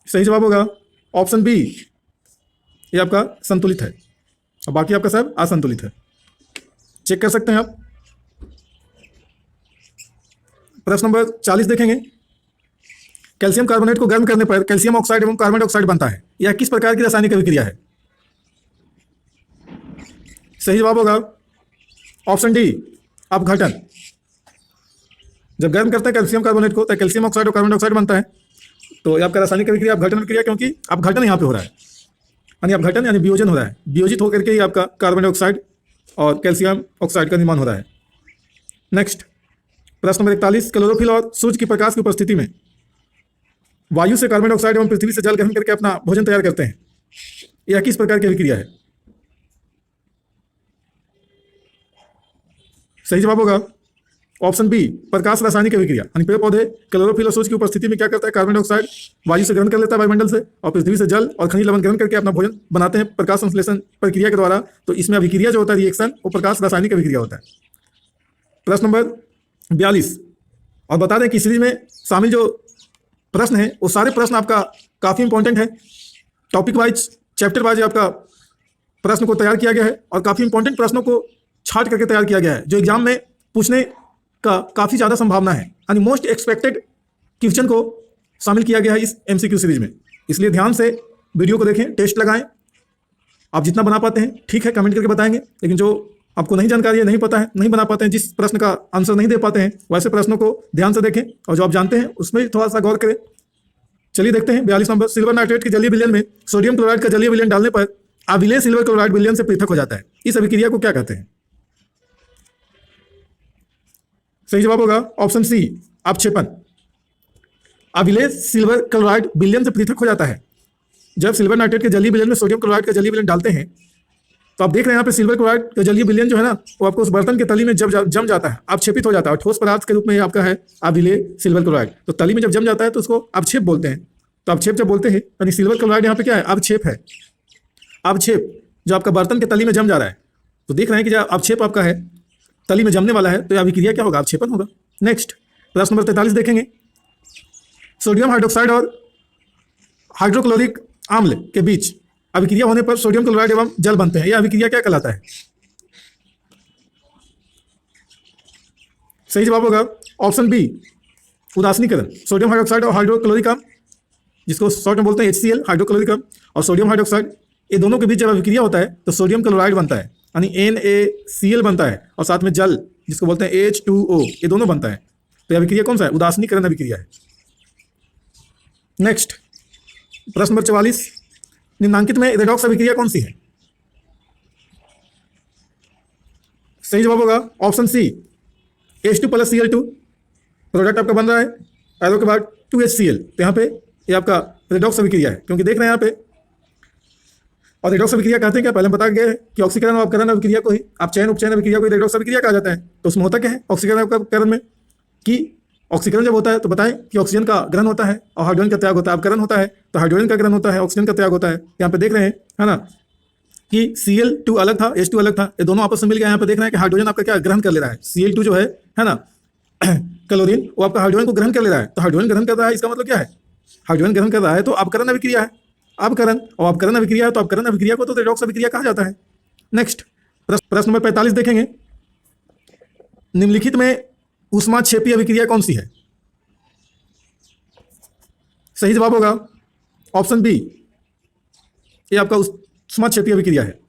सही जवाब होगा ऑप्शन बी, ये आपका संतुलित है और बाकी आपका सब असंतुलित है। चेक कर सकते हैं आप। प्रश्न नंबर 40 देखेंगे, कैल्शियम कार्बोनेट को गर्म करने पर कैल्शियम ऑक्साइड एवं कार्बन डाइऑक्साइड बनता है, यह किस प्रकार की रासायनिक अभिक्रिया है? सही जवाब होगा ऑप्शन डी, अपघटन। जब गर्म करते हैं कैल्शियम कार्बोनेट को तो कैल्शियम ऑक्साइड और कार्बन डाइऑक्साइड बनता है, तो ये आपका रासायनिक अभिक्रिया अपघटन अभिक्रिया, क्योंकि अपघटन यहाँ पे हो रहा है, यानी अपघटन यानी वियोजन हो रहा है, वियोजित होकर के ही आपका कार्बन डाइऑक्साइड और कैल्शियम ऑक्साइड का निर्माण हो रहा है। नेक्स्ट प्रश्न नंबर 41, क्लोरोफिल और सूर्य की प्रकाश की उपस्थिति में वायु से कार्बन डाइऑक्साइड एवं पृथ्वी से जल ग्रहण करके अपना भोजन तैयार करते हैं, यह किस प्रकार की अभिक्रिया है? सही जवाब होगा ऑप्शन बी, प्रकाश रासायनिक अभिक्रिया। यानी पेड़ पौधे क्लोरोफिल और सूर्य की उपस्थिति में क्या करता है, कार्बन डाइऑक्साइड वायु से ग्रहण कर लेता है वायुमंडल से, और पृथ्वी से जल और खनिज लवण ग्रहण करके अपना भोजन बनाते हैं प्रकाश संश्लेषण प्रक्रिया के द्वारा। तो इसमें अभिक्रिया जो होता है, रिएक्शन, वो प्रकाश रासायनिक अभिक्रिया होता है। प्रश्न नंबर 42, और बता दें कि सीरीज में शामिल जो प्रश्न है वो सारे प्रश्न आपका काफी इंपॉर्टेंट है, टॉपिक वाइज चैप्टर वाइज आपका प्रश्न को तैयार किया गया है और काफी इंपॉर्टेंट प्रश्नों को छांट करके तैयार किया गया है, जो एग्जाम में पूछने का काफी ज्यादा संभावना है, यानी मोस्ट एक्सपेक्टेड क्वेश्चन को शामिल किया गया है इस एमसीक्यू सीरीज में। इसलिए ध्यान से वीडियो को देखें, टेस्ट लगाएं, आप जितना बना पाते हैं ठीक है कमेंट करके बताएंगे, लेकिन जो आपको नहीं जानकारी है, नहीं पता है, नहीं बना पाते हैं, जिस प्रश्न का आंसर नहीं दे पाते हैं, वैसे प्रश्नों को ध्यान से देखें और जो आप जानते हैं उसमें थोड़ा सा गौर करें। चलिए देखते हैं 42 नंबर, सिल्वर नाइट्रेट के जलीय विलयन में सोडियम क्लोराइड का जलीय विलयन डालने पर अविलेय सिल्वर क्लोराइड विलयन से पृथक हो जाता है, इस अभिक्रिया को क्या कहते हैं? सही जवाब होगा ऑप्शन सी, अपक्षेपण। अविलेय सिल्वर क्लोराइड विलयन से पृथक हो जाता है जब सिल्वर नाइट्रेट के जलीय विलयन में सोडियम क्लोराइड का जलीय विलयन डालते हैं। तो आप देख रहे हैं यहाँ पे सिल्वर क्लोराइड का जलीय विलयन जो है ना, वो आपको उस बर्तन के तली में जब जम जाता है, अपक्षेपित हो जाता है, और ठोस पदार्थ के रूप में आपका है अविलेय सिल्वर क्लोराइड। तो तली में जब जम जाता है तो उसको अपक्षेप बोलते हैं। तो अपक्षेप जब बोलते हैं यानी सिल्वर क्लोराइड यहाँ पे क्या है, अपक्षेप है। अपक्षेप जो आपका बर्तन के तली में जम जा रहा है, तो देख रहे हैं कि जब अपक्षेप आपका है तली में जमने वाला है, तो अभिक्रिया क्या होगा, अपक्षेपण होगा। नेक्स्ट प्रश्न नंबर 43 देखेंगे, सोडियम हाइड्रोक्साइड और हाइड्रोक्लोरिक अम्ल के बीच अभिक्रिया होने पर सोडियम क्लोराइड एवं जल बनते हैं, यह अभिक्रिया क्या कहलाता है? सही जवाब होगा ऑप्शन बी, उदासीनीकरण। सोडियम हाइड्रोक्साइड और हाइड्रोक्लोरिक अम्ल, जिसको शॉर्ट में बोलते हैं HCl, हाइड्रोक्लोरिक अम्ल और सोडियम हाइड्रोक्साइड, ये दोनों के बीच जब अभिक्रिया होता है तो सोडियम क्लोराइड बनता है, यानी NaCl बनता है, और साथ में जल जिसको बोलते हैं H2O, ये दोनों बनता है। तो यह अभिक्रिया कौन सा है, उदासीनीकरण अभिक्रिया है। नेक्स्ट प्रश्न नंबर 44, निम्नांकित में रेडॉक्स अभिक्रिया कौन सी है? सही जवाब होगा option C, H2 + Cl2, product आपका बन रहा है एरो के बाद 2HCl, तो यहाँ पे ये आपका रेडॉक्स अभिक्रिया है, क्योंकि देख रहे हैं यहाँ पे। और रेडॉक्स अभिक्रिया कहते हैं क्या, पहले बता गए कि ऑक्सीकरण और अपकरण अभिक्रिया को ही, आप चयन उपचयन अभिक्रिया को रेडॉक्स अभिक्रिया कहा जाता है। तो उसमें होता क्या है ऑक्सीकरण और अपकरण में, कि ऑक्सीकरण जब होता है तो बताएं कि ऑक्सीजन का ग्रहण होता है और हाइड्रोजन का त्याग होता है, अपकरण होता है तो हाइड्रोजन का ग्रहण होता है, ऑक्सीजन का त्याग होता है। यहाँ पे देख रहे हैं है ना कि Cl2 अलग था, H2 अलग था, ये दोनों आपस में मिल गया। यहाँ पे देख रहे हैं कि हाइड्रोजन आपका क्या ग्रहण कर ले रहा है, Cl2 जो है ना क्लोरीन, वो आपका हाइड्रोजन को ग्रहण कर ले रहा है। तो हाइड्रोजन ग्रहण कर रहा है, इसका मतलब क्या है हाइड्रोजन ग्रहण कर रहा है तो अपकरण अभिक्रिया है, अपकरण, और अपकरण अभिक्रिया है तो अपकरण अभिक्रिया को तो रेडॉक्स अभिक्रिया कहा जाता है। नेक्स्ट प्रश्न नंबर 45 देखेंगे, निम्नलिखित में ऊष्माक्षेपीय अभिक्रिया कौन सी है? सही जवाब होगा ऑप्शन बी, ये आपका ऊष्माक्षेपीय अभिक्रिया है,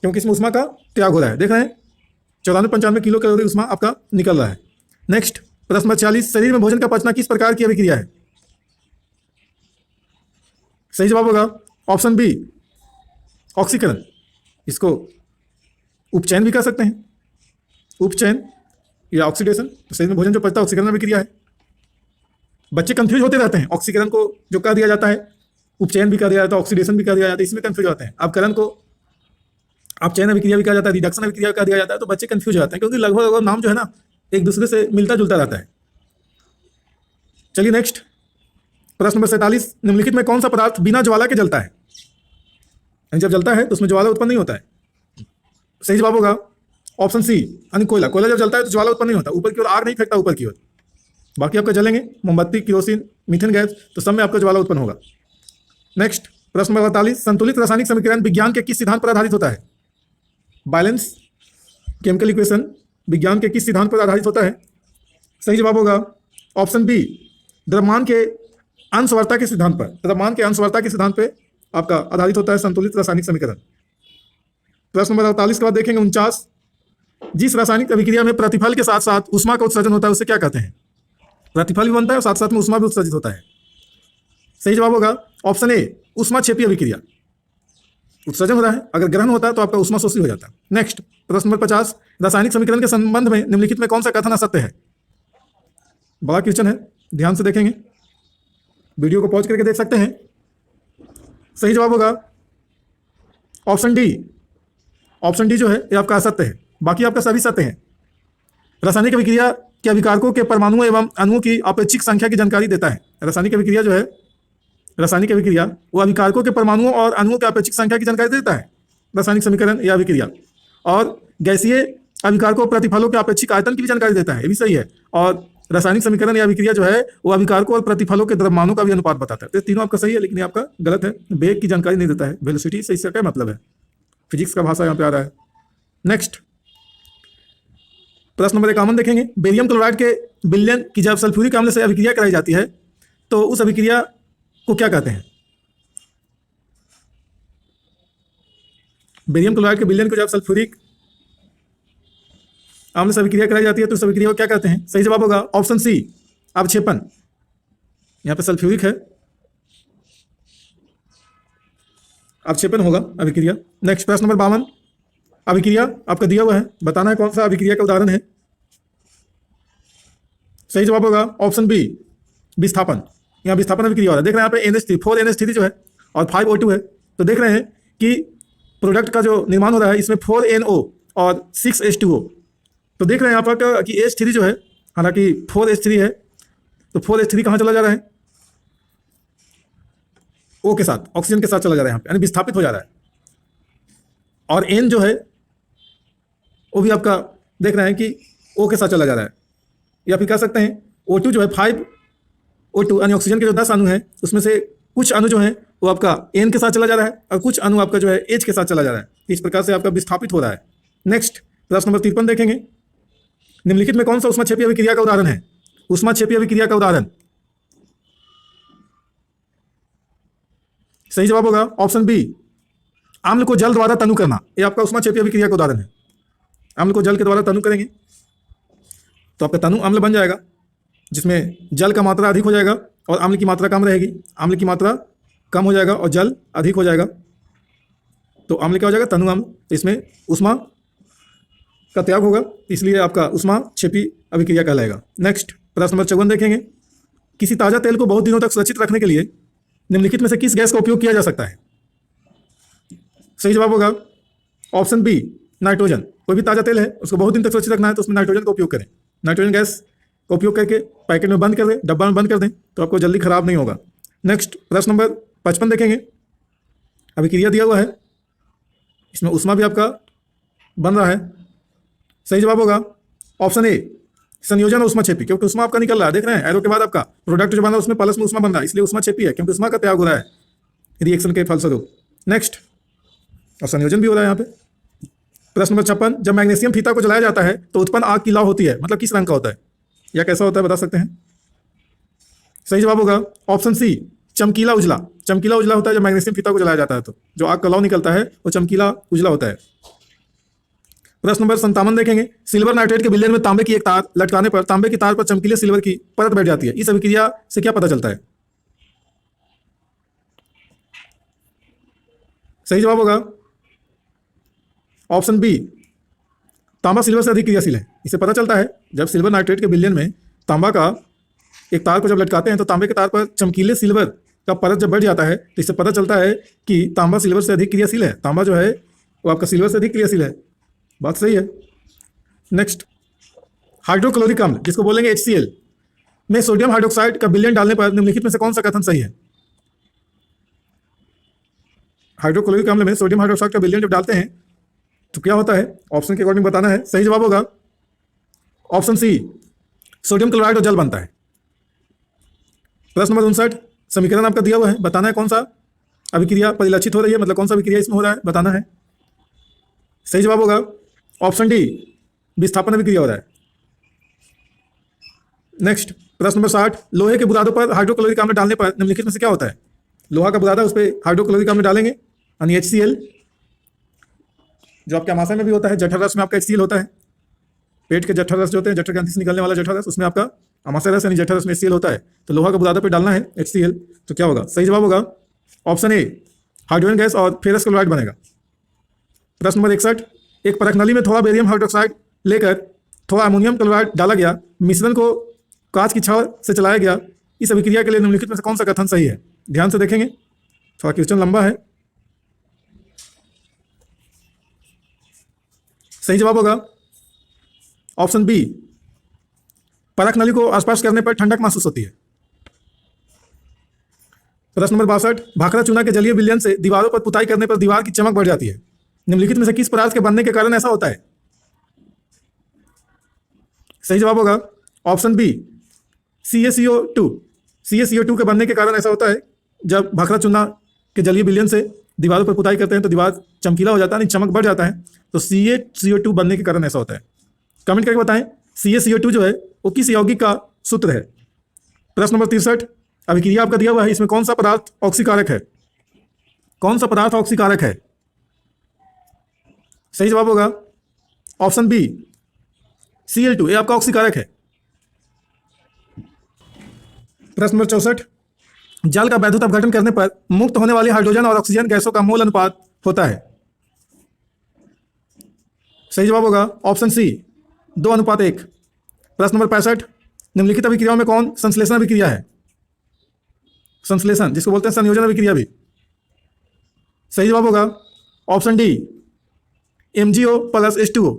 क्योंकि इसमें ऊष्मा का त्याग हो रहा है। देख रहे हैं 94-95 किलो कैलोरी ऊष्मा आपका निकल रहा है। नेक्स्ट प्रश्न नंबर 46, शरीर में भोजन का पचना किस प्रकार की अभिक्रिया है? सही जवाब होगा ऑप्शन बी, ऑक्सीकरण। इसको उपचयन भी कर सकते हैं, उपचयन या ऑक्सीडेशन। तो शरीर में भोजन जो पचता है ऑक्सीकरण अभिक्रिया है। बच्चे कंफ्यूज होते रहते हैं, ऑक्सीकरण को जो कह दिया जाता है उपचयन भी कर दिया जाता है, ऑक्सीडेशन भी कर दिया जाता है, इसमें कंफ्यूज होते हैं। अपकरण को अपचयन अभिक्रिया भी कहा जाता है, रिडक्शन अभिक्रिया कहा दिया जाता है, तो बच्चे कंफ्यूज हो जाते हैं, क्योंकि लगभग नाम जो है ना एक दूसरे से मिलता जुलता रहता है। चलिए नेक्स्ट प्रश्न नंबर 47, निम्नलिखित में कौन सा पदार्थ बिना ज्वाला के जलता है? जब जलता है तो उसमें ज्वाला उत्पन्न नहीं होता है। सही जवाब होगा ऑप्शन सी, यानी कोयला। कोयला जब जलता है तो ज्वाला उत्पन्न नहीं होता, ऊपर की ओर आग नहीं फेंकता ऊपर की ओर। बाकी आपका जलेंगे मोमबत्ती, केरोसिन, मीथेन गैस, तो सब में आपका ज्वाला उत्पन्न होगा। नेक्स्ट प्रश्न नंबर 48, संतुलित रासायनिक समीकरण विज्ञान के किस सिद्धांत पर आधारित होता है? बैलेंस केमिकल इक्वेशन विज्ञान के किस सिद्धांत पर आधारित होता है? सही जवाब होगा ऑप्शन बी, द्रव्यमान के अंशवर्ता के सिद्धांत पर। द्रव्यमान के अंशवर्ता के सिद्धांत पे आपका आधारित होता है संतुलित रासायनिक समीकरण। प्रश्न नंबर 48 के बाद देखेंगे 49, जिस रासायनिक अभिक्रिया में प्रतिफल के साथ साथ ऊष्मा का उत्सर्जन होता है उसे क्या कहते हैं? प्रतिफल भी बनता है और साथ साथ में ऊष्मा भी उत्सर्जित होता है। सही जवाब होगा ऑप्शन ए, ऊष्माक्षेपीय अभिक्रिया। उत्सर्जन हो रहा है, अगर ग्रहण होता है तो आपका ऊष्माशोषी हो जाता है। नेक्स्ट प्रश्न नंबर 50, रासायनिक समीकरण के संबंध में निम्नलिखित में कौन सा कथन असत्य है? बड़ा क्वेश्चन है, ध्यान से देखेंगे, वीडियो को पॉज करके देख सकते हैं। सही जवाब होगा ऑप्शन डी। ऑप्शन डी जो है ये आपका असत्य है, बाकी आपका सभी सत्य है। रासायनिक अभिक्रिया के अभिकारकों के परमाणुओं एवं अणुओं की अपेक्षिक संख्या की जानकारी देता है। रासायनिक अभिक्रिया जो है, रासायनिक अभिक्रिया वो अभिकारकों के परमाणुओं और अणुओं की अपेक्षिक संख्या की जानकारी देता है, रासायनिक समीकरण या अभिक्रिया। और गैसीय अभिकारकों प्रतिफलों के अपेक्षिक आयतन की भी जानकारी देता है, ये भी सही है। और रासायनिक समीकरण या अभिक्रिया जो है वो अभिकारकों और प्रतिफलों के द्रव्यमानों का भी अनुपात बताता है। तो तीनों आपका सही है, लेकिन ये आपका गलत है, वेग की जानकारी नहीं देता है, वेलोसिटी से इसका क्या मतलब है, फिजिक्स का भाषा यहाँ पे आ रहा है। नेक्स्ट प्रश्न नंबर 51 देखेंगे, बेरियम क्लोराइड के विलयन की जब सल्फ्यूरिक अम्ल से अभिक्रिया कराई जाती है तो उस अभिक्रिया को क्या कहते हैं? बेरियम क्लोराइड के विलयन को जब सल्फ्यूरिक अम्ल से अभिक्रिया कराई जाती है तो उस अभिक्रिया को क्या कहते हैं? सही जवाब होगा ऑप्शन सी, अवक्षेपण। यहाँ पे सल्फ्यूरिक है, अवक्षेपण होगा अभिक्रिया। नेक्स्ट प्रश्न नंबर 52, अभिक्रिया आपका दिया हुआ है, बताना है कौन सा अभिक्रिया का उदाहरण है। सही जवाब होगा ऑप्शन बी, विस्थापन। यहाँ विस्थापन अभिक्रिया हो रहा है। देख रहे हैं यहाँ पे NH3 4NH3 जो है और 5O2 है, तो देख रहे हैं कि प्रोडक्ट का जो निर्माण हो रहा है इसमें 4NO और 6H2O। तो देख रहे हैं यहाँ पर कि H3 जो है, हालांकि 4H3 है, तो 4H3 कहाँ चला जा रहा है? O के साथ, ऑक्सीजन के साथ चला जा रहा है यहाँ पे, यानी विस्थापित हो जा रहा है। और N जो है वो भी आपका देख रहे हैं कि O के साथ चला जा रहा है। या फिर कह सकते हैं O2 जो है 5O2, यानी ऑक्सीजन के जो 10 अणु हैं उसमें से कुछ अणु जो है वो आपका N के साथ चला जा रहा है और कुछ अणु आपका जो है H के साथ चला जा रहा है। इस प्रकार से आपका विस्थापित हो रहा है। नेक्स्ट प्रश्न नंबर 53 देखेंगे, निम्नलिखित में कौन सा ऊष्माक्षेपीय अभिक्रिया का उदाहरण है? ऊष्माक्षेपीय अभिक्रिया का उदाहरण। सही जवाब होगा ऑप्शन बी, अम्ल को जल द्वारा तनु करना। ये आपका ऊष्माक्षेपीय अभिक्रिया का उदाहरण है। अम्ल को जल के द्वारा तनु करेंगे तो आपका तनु अम्ल बन जाएगा, जिसमें जल का मात्रा अधिक हो जाएगा और अम्ल की मात्रा कम रहेगी। अम्ल की मात्रा कम हो जाएगा और जल अधिक हो जाएगा, तो अम्ल क्या हो जाएगा? तनु अम्ल। इसमें ऊष्मा का त्याग होगा, इसलिए आपका ऊष्माक्षेपी अभिक्रिया कहलाएगा। नेक्स्ट प्रश्न नंबर 54 देखेंगे, किसी ताज़ा तेल को बहुत दिनों तक सुरक्षित रखने के लिए निम्नलिखित में से किस गैस का उपयोग किया जा सकता है? सही जवाब होगा ऑप्शन बी, नाइट्रोजन। कोई भी ताज़ा तेल है उसको बहुत दिन तक सुरक्षित रखना है तो उसमें नाइट्रोजन का उपयोग करें। नाइट्रोजन गैस का उपयोग करके पैकेट में बंद कर दें, डब्बा में बंद कर दें, तो आपको जल्दी खराब नहीं होगा। नेक्स्ट प्रश्न नंबर 55 देखेंगे, अभिक्रिया दिया हुआ है, इसमें ऊष्मा भी आपका बन रहा है। सही जवाब होगा ऑप्शन ए, संयोजन ऊष्माक्षेपी, क्योंकि ऊष्मा आपका निकल रहा है, देख रहे हैं एरो के बाद आपका प्रोडक्ट जो बन रहा है उसमें प्लस में ऊष्मा बन रहा है, इसलिए ऊष्माक्षेपी है, क्योंकि ऊष्मा का त्याग हो रहा है रिएक्शन के फलस्वरूप। नेक्स्ट, और संयोजन भी हो रहा है यहाँ पे। प्रश्न नंबर 56, जब मैग्नीशियम फीता को जलाया जाता है तो उत्पन्न आग की लौ होती है, मतलब किस रंग का होता है या कैसा होता है, बता सकते हैं? सही जवाब होगा ऑप्शन सी, चमकीला उजला। चमकीला उजला होता है जब मैग्नीशियम फीता को जलाया जाता है, तो जो आग का लौ निकलता है वो चमकीला उजला होता है। प्रश्न नंबर 57 देखेंगे, सिल्वर नाइट्रेट के विलयन में तांबे की एक तार लटकाने पर तांबे की तार पर चमकीले सिल्वर की परत बैठ जाती है, इस अभिक्रिया से क्या पता चलता है? सही जवाब होगा ऑप्शन बी, तांबा सिल्वर से अधिक क्रियाशील है। इसे पता चलता है जब सिल्वर नाइट्रेट के विलयन में तांबा का एक तार को जब लटकाते हैं तो तांबे के तार पर चमकीले सिल्वर का परत जब बैठ जाता है तो इससे पता चलता है कि तांबा सिल्वर से अधिक क्रियाशील है, तांबा जो है वो आपका सिल्वर से अधिक क्रियाशील है। बात सही है। नेक्स्ट, हाइड्रोक्लोरिक अम्ल जिसको बोलेंगे HCl में सोडियम हाइड्रोक्साइड का विलयन डालने पर निम्नलिखित में से कौन सा कथन सही है? हाइड्रोक्लोरिक अम्ल में सोडियम हाइड्रोक्साइड का विलयन जब डालते हैं तो क्या होता है, ऑप्शन के अकॉर्डिंग बताना है। सही जवाब होगा ऑप्शन सी, सोडियम क्लोराइड और जल बनता है। प्रश्न नंबर 59, समीकरण आपका दिया हुआ है, बताना है कौन सा अभिक्रिया परिलक्षित हो रही है, मतलब कौन सा अभिक्रिया इसमें हो रहा है, बताना है। सही जवाब होगा ऑप्शन डी, विस्थापन अभिक्रिया हो रहा है। नेक्स्ट, प्रश्न नंबर 60, लोहे के बुरादों पर हाइड्रोक्लोरिक अम्ल डालने पर निम्नलिखित में से क्या होता है? लोहा का बुरादा, उस पर हाइड्रोक्लोरिक अम्ल डालेंगे यानी HCl, जो आपके आमाशय में भी होता है, जठर रस में आपका HCl होता है। पेट के जठर रस जो होते हैं, जठर ग्रंथि से निकलने वाला जठर रस, उसमें आपका आमाशय रस यानी जठर रस में HCl होता है। तो लोहा का बुरादा पे डालना है HCl, तो क्या होगा? सही जवाब होगा ऑप्शन ए, हाइड्रोजन गैस और फेरस क्लोराइड बनेगा। प्रश्न नंबर 61, एक परख नली में थोड़ा बेरियम हाइड्रोक्साइड लेकर थोड़ा अमोनियम क्लोराइड डाला गया, मिश्रण को कांच की छड़ से चलाया गया, इस अभिक्रिया के लिए निम्नलिखित में से कौन सा कथन सही है? ध्यान से देखेंगे, थोड़ा क्वेश्चन लंबा है। सही जवाब होगा ऑप्शन बी, परख नली को आसपास करने पर ठंडक महसूस होती है। प्रश्न नंबर 62, भाखड़ा चूना के जलीय विलयन से दीवारों पर पुताई करने पर दीवार की चमक बढ़ जाती है, निम्नलिखित में से किस पदार्थ के बनने के कारण ऐसा होता है? सही जवाब होगा ऑप्शन बी, CaCO2। CaCO2 के बनने के कारण ऐसा होता है, जब भाखड़ा चूना के जलीय विलयन से दीवारों पर पुताई करते हैं तो दीवार चमकीला हो जाता है, चमक बढ़ जाता है, तो CaCO2 बनने के कारण ऐसा होता है। कमेंट करके बताएं CaCO2 जो है वो किस यौगिक का सूत्र है। प्रश्न नंबर 63, अभिक्रिया आपका दिया हुआ है, इसमें कौन सा पदार्थ ऑक्सीकारक है? कौन सा पदार्थ ऑक्सीकारक है? सही जवाब होगा ऑप्शन बी, Cl2, ये आपका ऑक्सीकारक है। प्रश्न नंबर 64, जल का वैद्युत अपघटन करने पर मुक्त होने वाली हाइड्रोजन और ऑक्सीजन गैसों का मोल अनुपात होता है। सही जवाब होगा ऑप्शन सी, 2:1। प्रश्न नंबर 65, निम्नलिखित अभिक्रियाओं में कौन संश्लेषण अभिक्रिया है? संश्लेषण जिसको बोलते हैं संयोजन अभिक्रिया भी। सही जवाब होगा option D, MgO plus H2O,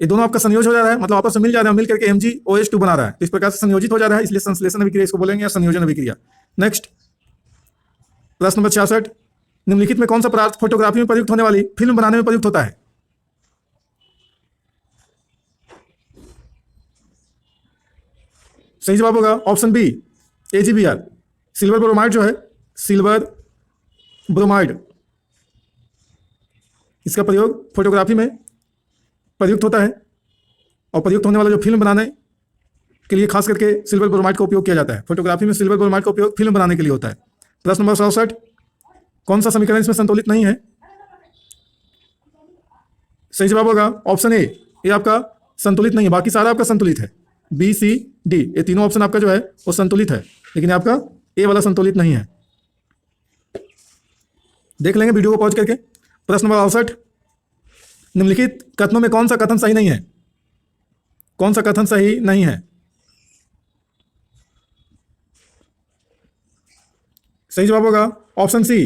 ये दोनों आपका संयोज हो जा रहा है, मतलब आपस में मिल जा रहा है, मिल करके MgOH2 बना रहा है, तो इस प्रकार से संयोजित हो जा रहा है, इसलिए संश्लेषण अभिक्रिया इसको बोलेंगे या संयोजन अभिक्रिया। नेक्स्ट, प्रश्न नंबर 66, निम्नलिखित में कौन सा पदार्थ फोटोग्राफी में प्रयुक्त होने वाली फिल्म बनाने में प्रयुक्त होता है? सही जवाब होगा option B, AgBr, silver bromide जो है, सिल्वर ब्रोमाइड, इसका प्रयोग फोटोग्राफी में प्रयुक्त होता है, और प्रयुक्त होने वाला जो फिल्म बनाने के लिए खास करके सिल्वर ब्रोमाइड का उपयोग किया जाता है। फोटोग्राफी में सिल्वर ब्रोमाइड का उपयोग फिल्म बनाने के लिए होता है। प्रश्न नंबर 67, कौन सा समीकरण इसमें संतुलित नहीं है? सही जवाब होगा ऑप्शन ए, ये आपका संतुलित नहीं है, बाकी सारा आपका संतुलित है। B, C, D, ये तीनों ऑप्शन आपका जो है वो संतुलित है, लेकिन आपका ए वाला संतुलित नहीं है। देख लेंगे वीडियो को पॉज करके। प्रश्न नंबर 68, निम्नलिखित कथनों में कौन सा कथन सही नहीं है? कौन सा कथन सही नहीं है? सही जवाब होगा ऑप्शन सी,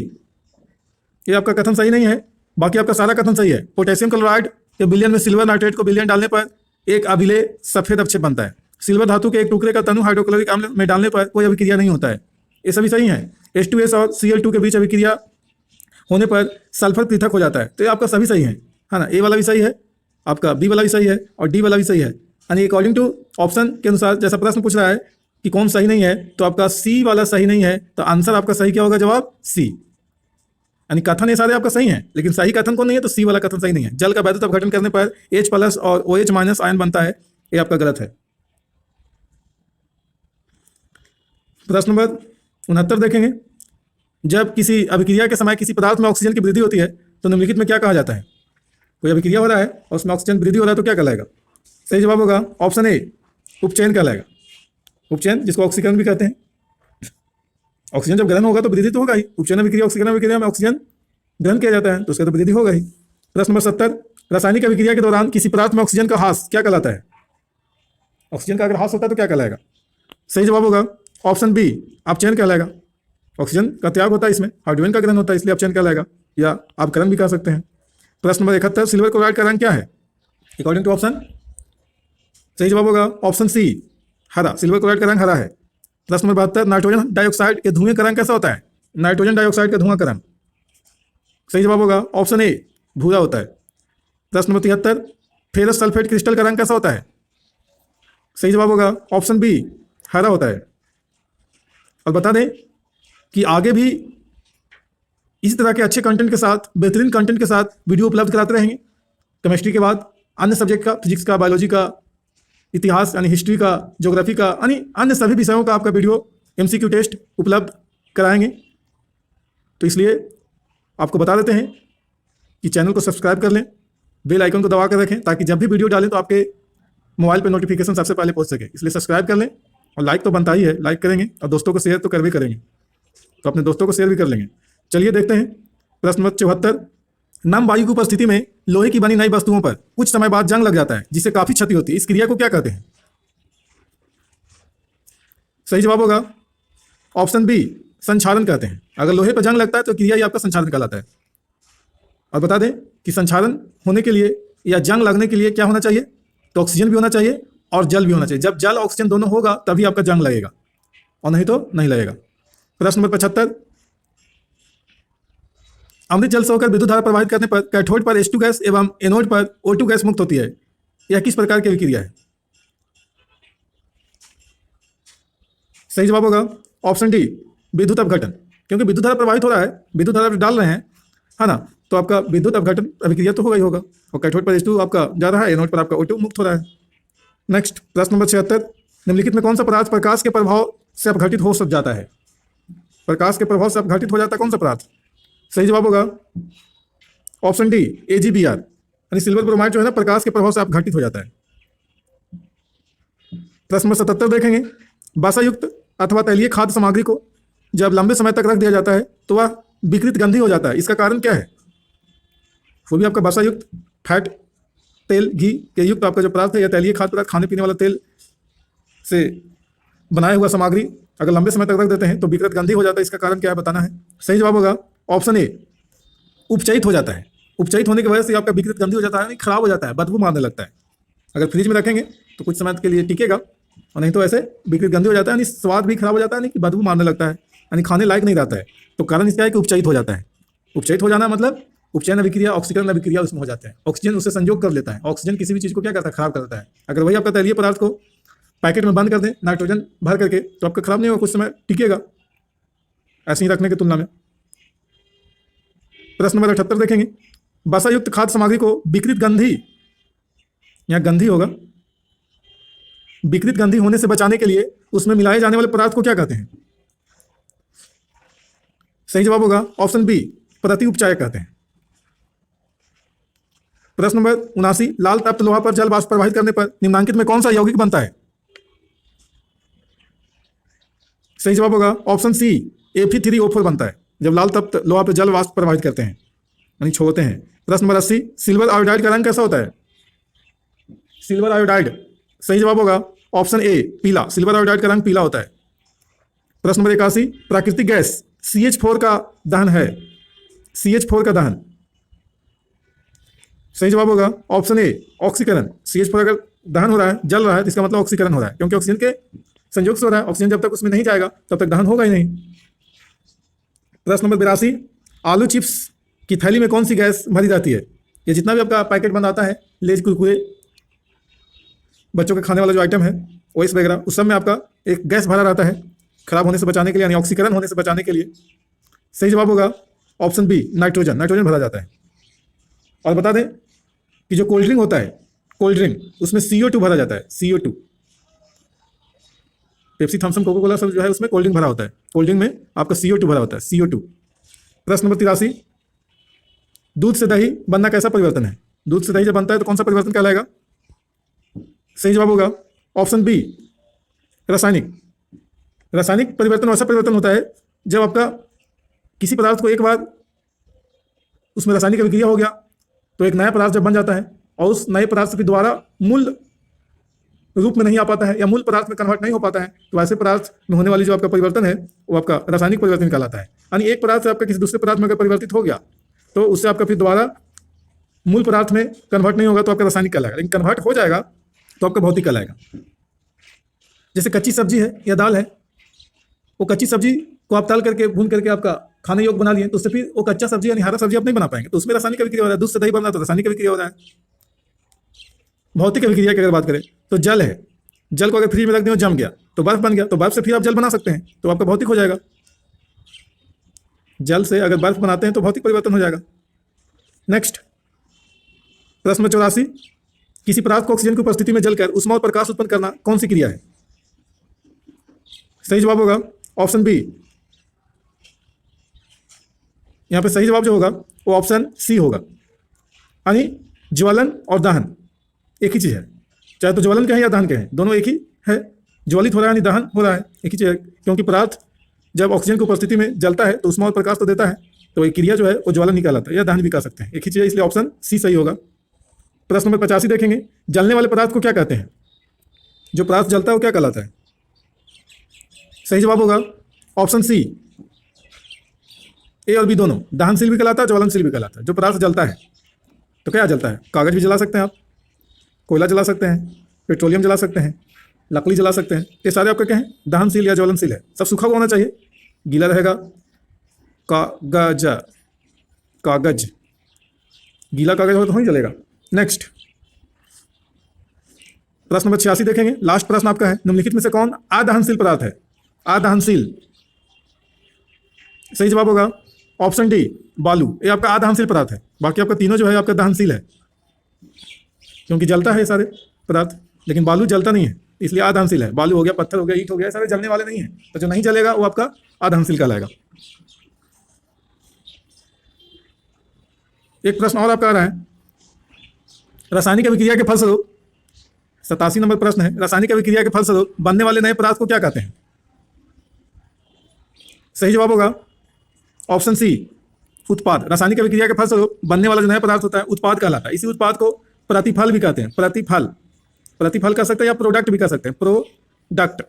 ये आपका कथन सही नहीं है, बाकी आपका सारा कथन सही है। पोटेशियम क्लोराइड के विलयन में सिल्वर नाइट्रेट को विलयन डालने पर एक अभिलेय सफेद अवक्षेप बनता है। सिल्वर धातु के एक टुकड़े का तनु हाइड्रोक्लोरिक अम्ल में डालने पर कोई अभिक्रिया नहीं होता है, ये सभी सही है। H2S और Cl2 के बीच अभिक्रिया होने पर सल्फर पृथक हो जाता है, तो ये आपका सभी सही है ना। ए वाला भी सही है, आपका बी वाला भी सही है और डी वाला भी सही है। यानी अकॉर्डिंग टू ऑप्शन के अनुसार, जैसा प्रश्न पूछ रहा है कि कौन सही नहीं है, तो आपका सी वाला सही नहीं है, तो आंसर आपका सही क्या होगा? जवाब सी। यानी कथन ये सारे आपका सही है, लेकिन सही कथन कौन नहीं है? तो सी वाला कथन सही नहीं है। जल का वैद्युत अपघटन करने पर H+ और OH- आयन बनता है, ये आपका गलत है। प्रश्न नंबर 69 देखेंगे। जब किसी अभिक्रिया के समय किसी पदार्थ में ऑक्सीजन की वृद्धि होती है तो निम्नलिखित में क्या कहा जाता है? कोई अभिक्रिया हो रहा है और उसमें ऑक्सीजन वृद्धि हो रहा है तो क्या कहलाएगा? सही जवाब होगा ऑप्शन ए, उपचयन कहलाएगा। उपचयन, जिसको ऑक्सीकरण भी कहते हैं। ऑक्सीजन जब ग्रहण होगा तो वृद्धि तो होगा ही। उपचयन अभिक्रिया, ऑक्सीकरण अभिक्रिया में ऑक्सीजन ग्रहण किया जाता है तो उसका तो वृद्धि होगा ही। प्रश्न नंबर 70, रासायनिक अभिक्रिया के दौरान किसी पदार्थ में ऑक्सीजन का ह्रास क्या कहलाता है? ऑक्सीजन का अगर ह्रास होता है तो क्या कहलाएगा? सही जवाब होगा ऑप्शन बी, अपचयन कहलाएगा। ऑक्सीजन का त्याग होता है, इसमें हाइड्रोजन का ग्रहण होता है, इसलिए अपचयन कहलाएगा, या अपकरण भी कह सकते हैं। प्रश्न नंबर 71, सिल्वर क्लोराइड का रंग क्या है अकॉर्डिंग टू ऑप्शन? सही जवाब होगा ऑप्शन सी, हरा। सिल्वर क्लोराइड का रंग हरा है। प्रश्न नंबर 72, नाइट्रोजन डाइऑक्साइड के धुएं का रंग कैसा होता है? नाइट्रोजन डाइऑक्साइड का धुआं का रंग, सही जवाब होगा ऑप्शन ए, भूरा होता है। प्रश्न नंबर 73, फेरस सल्फेट क्रिस्टल का रंग कैसा होता है? सही जवाब होगा ऑप्शन बी, हरा होता है। और बता दें कि आगे भी इसी तरह के अच्छे कंटेंट के साथ, बेहतरीन कंटेंट के साथ वीडियो उपलब्ध कराते रहेंगे। केमिस्ट्री के बाद अन्य सब्जेक्ट का, फिजिक्स का, बायोलॉजी का, इतिहास यानी हिस्ट्री का, ज्योग्राफी का, यानी अन्य सभी विषयों का आपका वीडियो MCQ टेस्ट उपलब्ध कराएंगे। तो इसलिए आपको बता देते हैं कि चैनल को सब्सक्राइब कर लें, बेल आइकन को दबा कर रखें, ताकि जब भी वीडियो डालें तो आपके मोबाइल पर नोटिफिकेशन सबसे पहले पहुंच सके। इसलिए सब्सक्राइब कर लें, और लाइक तो बनता ही है, लाइक करेंगे, और दोस्तों को शेयर तो कर भी करेंगे, तो अपने दोस्तों को शेयर भी कर लेंगे। चलिए देखते हैं प्रश्न नंबर 74, नम वायु की उपस्थिति में लोहे की बनी नई वस्तुओं पर कुछ समय बाद जंग लग जाता है, जिससे काफी क्षति होती है। इस क्रिया को क्या कहते हैं? सही जवाब होगा ऑप्शन बी, संक्षारण कहते हैं। अगर लोहे पर जंग लगता है तो क्रिया ही आपका संक्षारण कहलाता है। और बता दें कि संक्षारण होने के लिए या जंग लगने के लिए क्या होना चाहिए? तो ऑक्सीजन भी होना चाहिए और जल भी होना चाहिए। जब जल ऑक्सीजन दोनों होगा तभी आपका जंग लगेगा, और नहीं तो नहीं लगेगा। प्रश्न नंबर 75, अमृत जल से होकर विद्युत धारा प्रवाहित करने पर कैथोड पर H2 गैस एवं एनोड पर O2 गैस मुक्त होती है। यह किस प्रकार की अभिक्रिया है? सही जवाब होगा ऑप्शन डी, विद्युत अपघटन। क्योंकि विद्युत धारा प्रवाहित हो रहा है, विद्युत धारा डाल रहे हैं, है ना, तो आपका विद्युत अपघटन अभिक्रिया तो होगा ही होगा। और कैथोड पर H2 आपका जा रहा है, एनोड पर आपका O2 मुक्त हो रहा है। नेक्स्ट प्रश्न नंबर 76, निम्नलिखित में कौन सा पदार्थ प्रकाश के प्रभाव से अपघटित हो सक जाता है? प्रकाश के प्रभाव से अपघटित हो जाता है कौन सा पदार्थ? सही जवाब होगा ऑप्शन डी, AgBr, यानी सिल्वर ब्रोमाइड जो है ना, प्रकाश के प्रभाव से अपघटित हो जाता है। प्रश्न नंबर 77 देखेंगे, वसायुक्त अथवा तैलीय खाद्य सामग्री को जब लंबे समय तक रख दिया जाता है तो वह विकृत गंधी हो जाता है। इसका कारण क्या है? वो भी आपका वसायुक्त, फैट, तेल, घी के युक्त आपका जो पदार्थ है, या तैलीय खाद्य पदार्थ, खाने पीने वाला तेल से बनाया हुआ सामग्री अगर लंबे समय तक रख देते हैं तो विकृत गंधी हो जाता है। इसका कारण क्या है बताना है। सही जवाब होगा ऑप्शन ए, उपचयित हो जाता है। उपचयित होने की वजह से आपका विकृत गंधी हो जाता है, खराब हो जाता है, बदबू मारने लगता है। अगर फ्रिज में रखेंगे तो कुछ समय के लिए टिकेगा, और नहीं तो ऐसे विकृत गंधी हो जाता है, यानी स्वाद भी खराब हो जाता है, यानी कि बदबू मारने लगता है, यानी खाने लायक नहीं रहता है। तो कारण इसका है कि उपचयित हो जाता है। उपचयित हो जाना मतलब उपचयन अभिक्रिया, ऑक्सीकरण अभिक्रिया उसमें हो जाते हैं। ऑक्सीजन उससे संयोग कर लेता है। ऑक्सीजन किसी भी चीज़ को क्या करता है? खराब करता है। अगर वही आपका तैलीय पदार्थ को पैकेट में बंद कर दें नाइट्रोजन भर करके, तो आपका खराब नहीं होगा, कुछ समय टिकेगा ऐसे ही रखने की तुलना में। प्रश्न नंबर 78 देखेंगे, वसायुक्त खाद्य सामग्री को विकृत गंधी, या गंधी होगा, विकृत गंधी होने से बचाने के लिए उसमें मिलाए जाने वाले पदार्थ को क्या कहते हैं? सही जवाब होगा ऑप्शन बी, प्रति उपचायक कहते हैं। प्रश्न नंबर 79, लाल तप्त लोहा पर जल वाष्प प्रवाहित करने पर निम्नांकित में कौन सा यौगिक बनता है? सही जवाब होगा ऑप्शन सी, Fe3O4 बनता है जब लाल तप्त लोहा पर जल वाष्प प्रवाहित करते हैं, यानी छोड़ते हैं। प्रश्न नंबर 80, सिल्वर आयोडाइड का रंग कैसा होता है? सिल्वर आयोडाइड, सही जवाब होगा ऑप्शन ए, पीला। सिल्वर आयोडाइड का रंग पीला होता है। प्रश्न नंबर 81, प्राकृतिक गैस CH4 का दहन है। CH4 का दहन, सही जवाब होगा ऑप्शन ए, ऑक्सीकरण। CH4 अगर दहन हो रहा है, जल रहा है, तो इसका मतलब ऑक्सीकरण हो रहा है, क्योंकि ऑक्सीजन के संयोग से हो रहा है। ऑक्सीजन जब तक उसमें नहीं जाएगा तब तक दहन होगा ही नहीं। प्रश्न नंबर 82, आलू चिप्स की थैली में कौन सी गैस भरी जाती है? ये जितना भी आपका पैकेट बंद आता है, लेज, कुरकुरे बच्चों के खाने वाला जो आइटम है, ओएस वगैरह, उस सब में आपका एक गैस भरा रहता है खराब होने से बचाने के लिए, यानी ऑक्सीकरण होने से बचाने के लिए। सही जवाब होगा ऑप्शन बी, नाइट्रोजन। नाइट्रोजन भरा जाता है। और बता दें कि जो कोल्ड ड्रिंक होता है, कोल्ड ड्रिंक, उसमें CO2 भरा जाता है, CO2। Pepsi, Thums Up, Coca Cola सब जो है उसमें कोल्ड ड्रिंक भरा होता है। कोल्ड ड्रिंक में आपका CO2 भरा होता है, CO2। प्रश्न नंबर 83, दूध से दही बनना कैसा परिवर्तन है? दूध से दही जब बनता है तो कौन सा परिवर्तन कहलाएगा? सही जवाब होगा ऑप्शन बी, रासायनिक। रासायनिक परिवर्तन वैसा परिवर्तन होता है जब आपका किसी पदार्थ को एक बार उसमें रासायनिक अभिक्रिया हो गया तो एक नया पदार्थ जब बन जाता है और उस नए पदार्थ से दोबारा मूल रूप में नहीं आ पाता है या मूल पदार्थ में कन्वर्ट नहीं हो पाता है, तो ऐसे पदार्थ में होने वाली जो आपका परिवर्तन है वो आपका रासायनिक परिवर्तन कहलाता है। यानी एक पदार्थ से आपका किसी दूसरे पदार्थ में अगर परिवर्तित हो गया तो उससे आपका फिर दोबारा मूल पदार्थ में कन्वर्ट नहीं होगा तो आपका रासायनिक कहलाएगा, लेकिन कन्वर्ट हो जाएगा तो आपका भौतिक कहलाएगा। जैसे कच्ची सब्जी है या दाल है, वो कच्ची सब्जी को आप तल करके भून करके आपका खाने योग्य बना लिए तो उससे फिर वो कच्चा सब्जी यानी हरा सब्जी आप नहीं बना पाएंगे, तो उसमें रासायनिक अभिक्रिया हो रहा है। दूध से दही बनना तो रासायनिक अभिक्रिया हो रहा है। भौतिक अभिक्रिया की अगर बात करें तो जल है, जल को अगर फ्रिज में रख दिया जम गया तो बर्फ बन गया, तो बर्फ से फिर आप जल बना सकते हैं तो आपका भौतिक हो जाएगा। जल से अगर बर्फ बनाते हैं तो भौतिक परिवर्तन हो जाएगा। नेक्स्ट प्रश्न 84, किसी पदार्थ को ऑक्सीजन की उपस्थिति में जलकर ऊष्मा और प्रकाश उत्पन्न करना कौन सी क्रिया है? सही जवाब होगा ऑप्शन बी। यहां पे सही जवाब जो होगा वो ऑप्शन सी होगा, यानी ज्वलन और दहन एक ही चीज है। चाहे तो ज्वलन कहें या दहन कहें, दोनों एक ही है। ज्वलित हो रहा है यानी दहन हो रहा है, एक ही चीज है। क्योंकि पदार्थ जब ऑक्सीजन की उपस्थिति में जलता है तो ऊष्मा और प्रकाश तो देता है, तो ये क्रिया जो है वो ज्वलन निकालता है या दहन भी कह सकते हैं, एक ही चीज है, इसलिए ऑप्शन सी सही होगा। प्रश्न नंबर 85 देखेंगे, जलने वाले पदार्थ को क्या कहते हैं? जो पदार्थ जलता है वो क्या कहलाता है? सही जवाब होगा ऑप्शन सी, ए और बी दोनों। दहनशील भी कहलाता है, ज्वलनशील भी कहलाता है। जो पदार्थ जलता है तो क्या जलता है? कागज भी जला सकते हैं आप, कोयला जला सकते हैं, पेट्रोलियम जला सकते हैं, लकड़ी जला सकते हैं। ये सारे आपका क्या है? दहनशील या ज्वलनशील है। सब सूखा हुआ होना चाहिए, गीला रहेगा कागज, कागज गीला कागज हो तो नहीं जलेगा। नेक्स्ट प्रश्न नंबर 86 देखेंगे, लास्ट प्रश्न आपका है, निम्नलिखित में से कौन अदहनशील पदार्थ है? अदहनशील। सही जवाब होगा ऑप्शन डी, बालू। ये आपका अदहनशील पदार्थ है। बाकी आपका तीनों जो है आपका दहनशील है, क्योंकि जलता है ये सारे पदार्थ, लेकिन बालू जलता नहीं है इसलिए अदहनशील है। बालू हो गया, पत्थर हो गया, ईंट हो गया, सारे जलने वाले नहीं है, तो जो नहीं जलेगा वो आपका अदहनशील कहलाएगा। एक प्रश्न और आपका आ रहा है, रासायनिक अभिक्रिया के फलस्वरूप, 87 नंबर प्रश्न है, रासायनिक अभिक्रिया के फलस्वरूप बनने वाले नए पदार्थ को क्या कहते हैं? सही जवाब होगा ऑप्शन सी, उत्पाद। रासायनिक अभिक्रिया के फलस्वरूप बनने वाला जो नया पदार्थ होता है उत्पाद कहलाता है। इसी उत्पाद को प्रतिफल भी कहते हैं। प्रतिफल, प्रतिफल कह सकते हैं या प्रोडक्ट भी कह सकते हैं। प्रोडक्ट,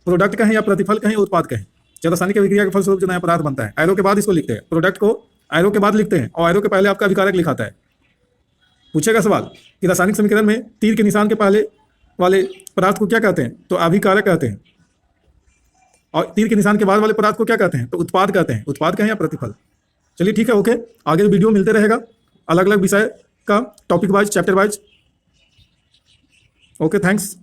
प्रोडक्ट कहें या प्रतिफल कहें, उत्पाद कहें। जब रासायनिक अभिक्रिया के फलस्वरूप जो नया पदार्थ बनता है, एरो के बाद इसको लिखते हैं, प्रोडक्ट को एरो के बाद लिखते हैं और एरो के पहले आपका अभिकारक लिखाता है। पूछेगा सवाल कि रासायनिक समीकरण में तीर के निशान के पहले वाले पदार्थ को क्या कहते हैं? तो अभिकारक कहते हैं। और तीर के निशान के बाद वाले पदार्थ को क्या कहते हैं? तो उत्पाद कहते हैं। उत्पाद कहें या प्रतिफल। चलिए ठीक है, ओके। आगे वीडियो मिलते रहेगा अलग अलग विषय का, topic wise, chapter wise. Okay, thanks.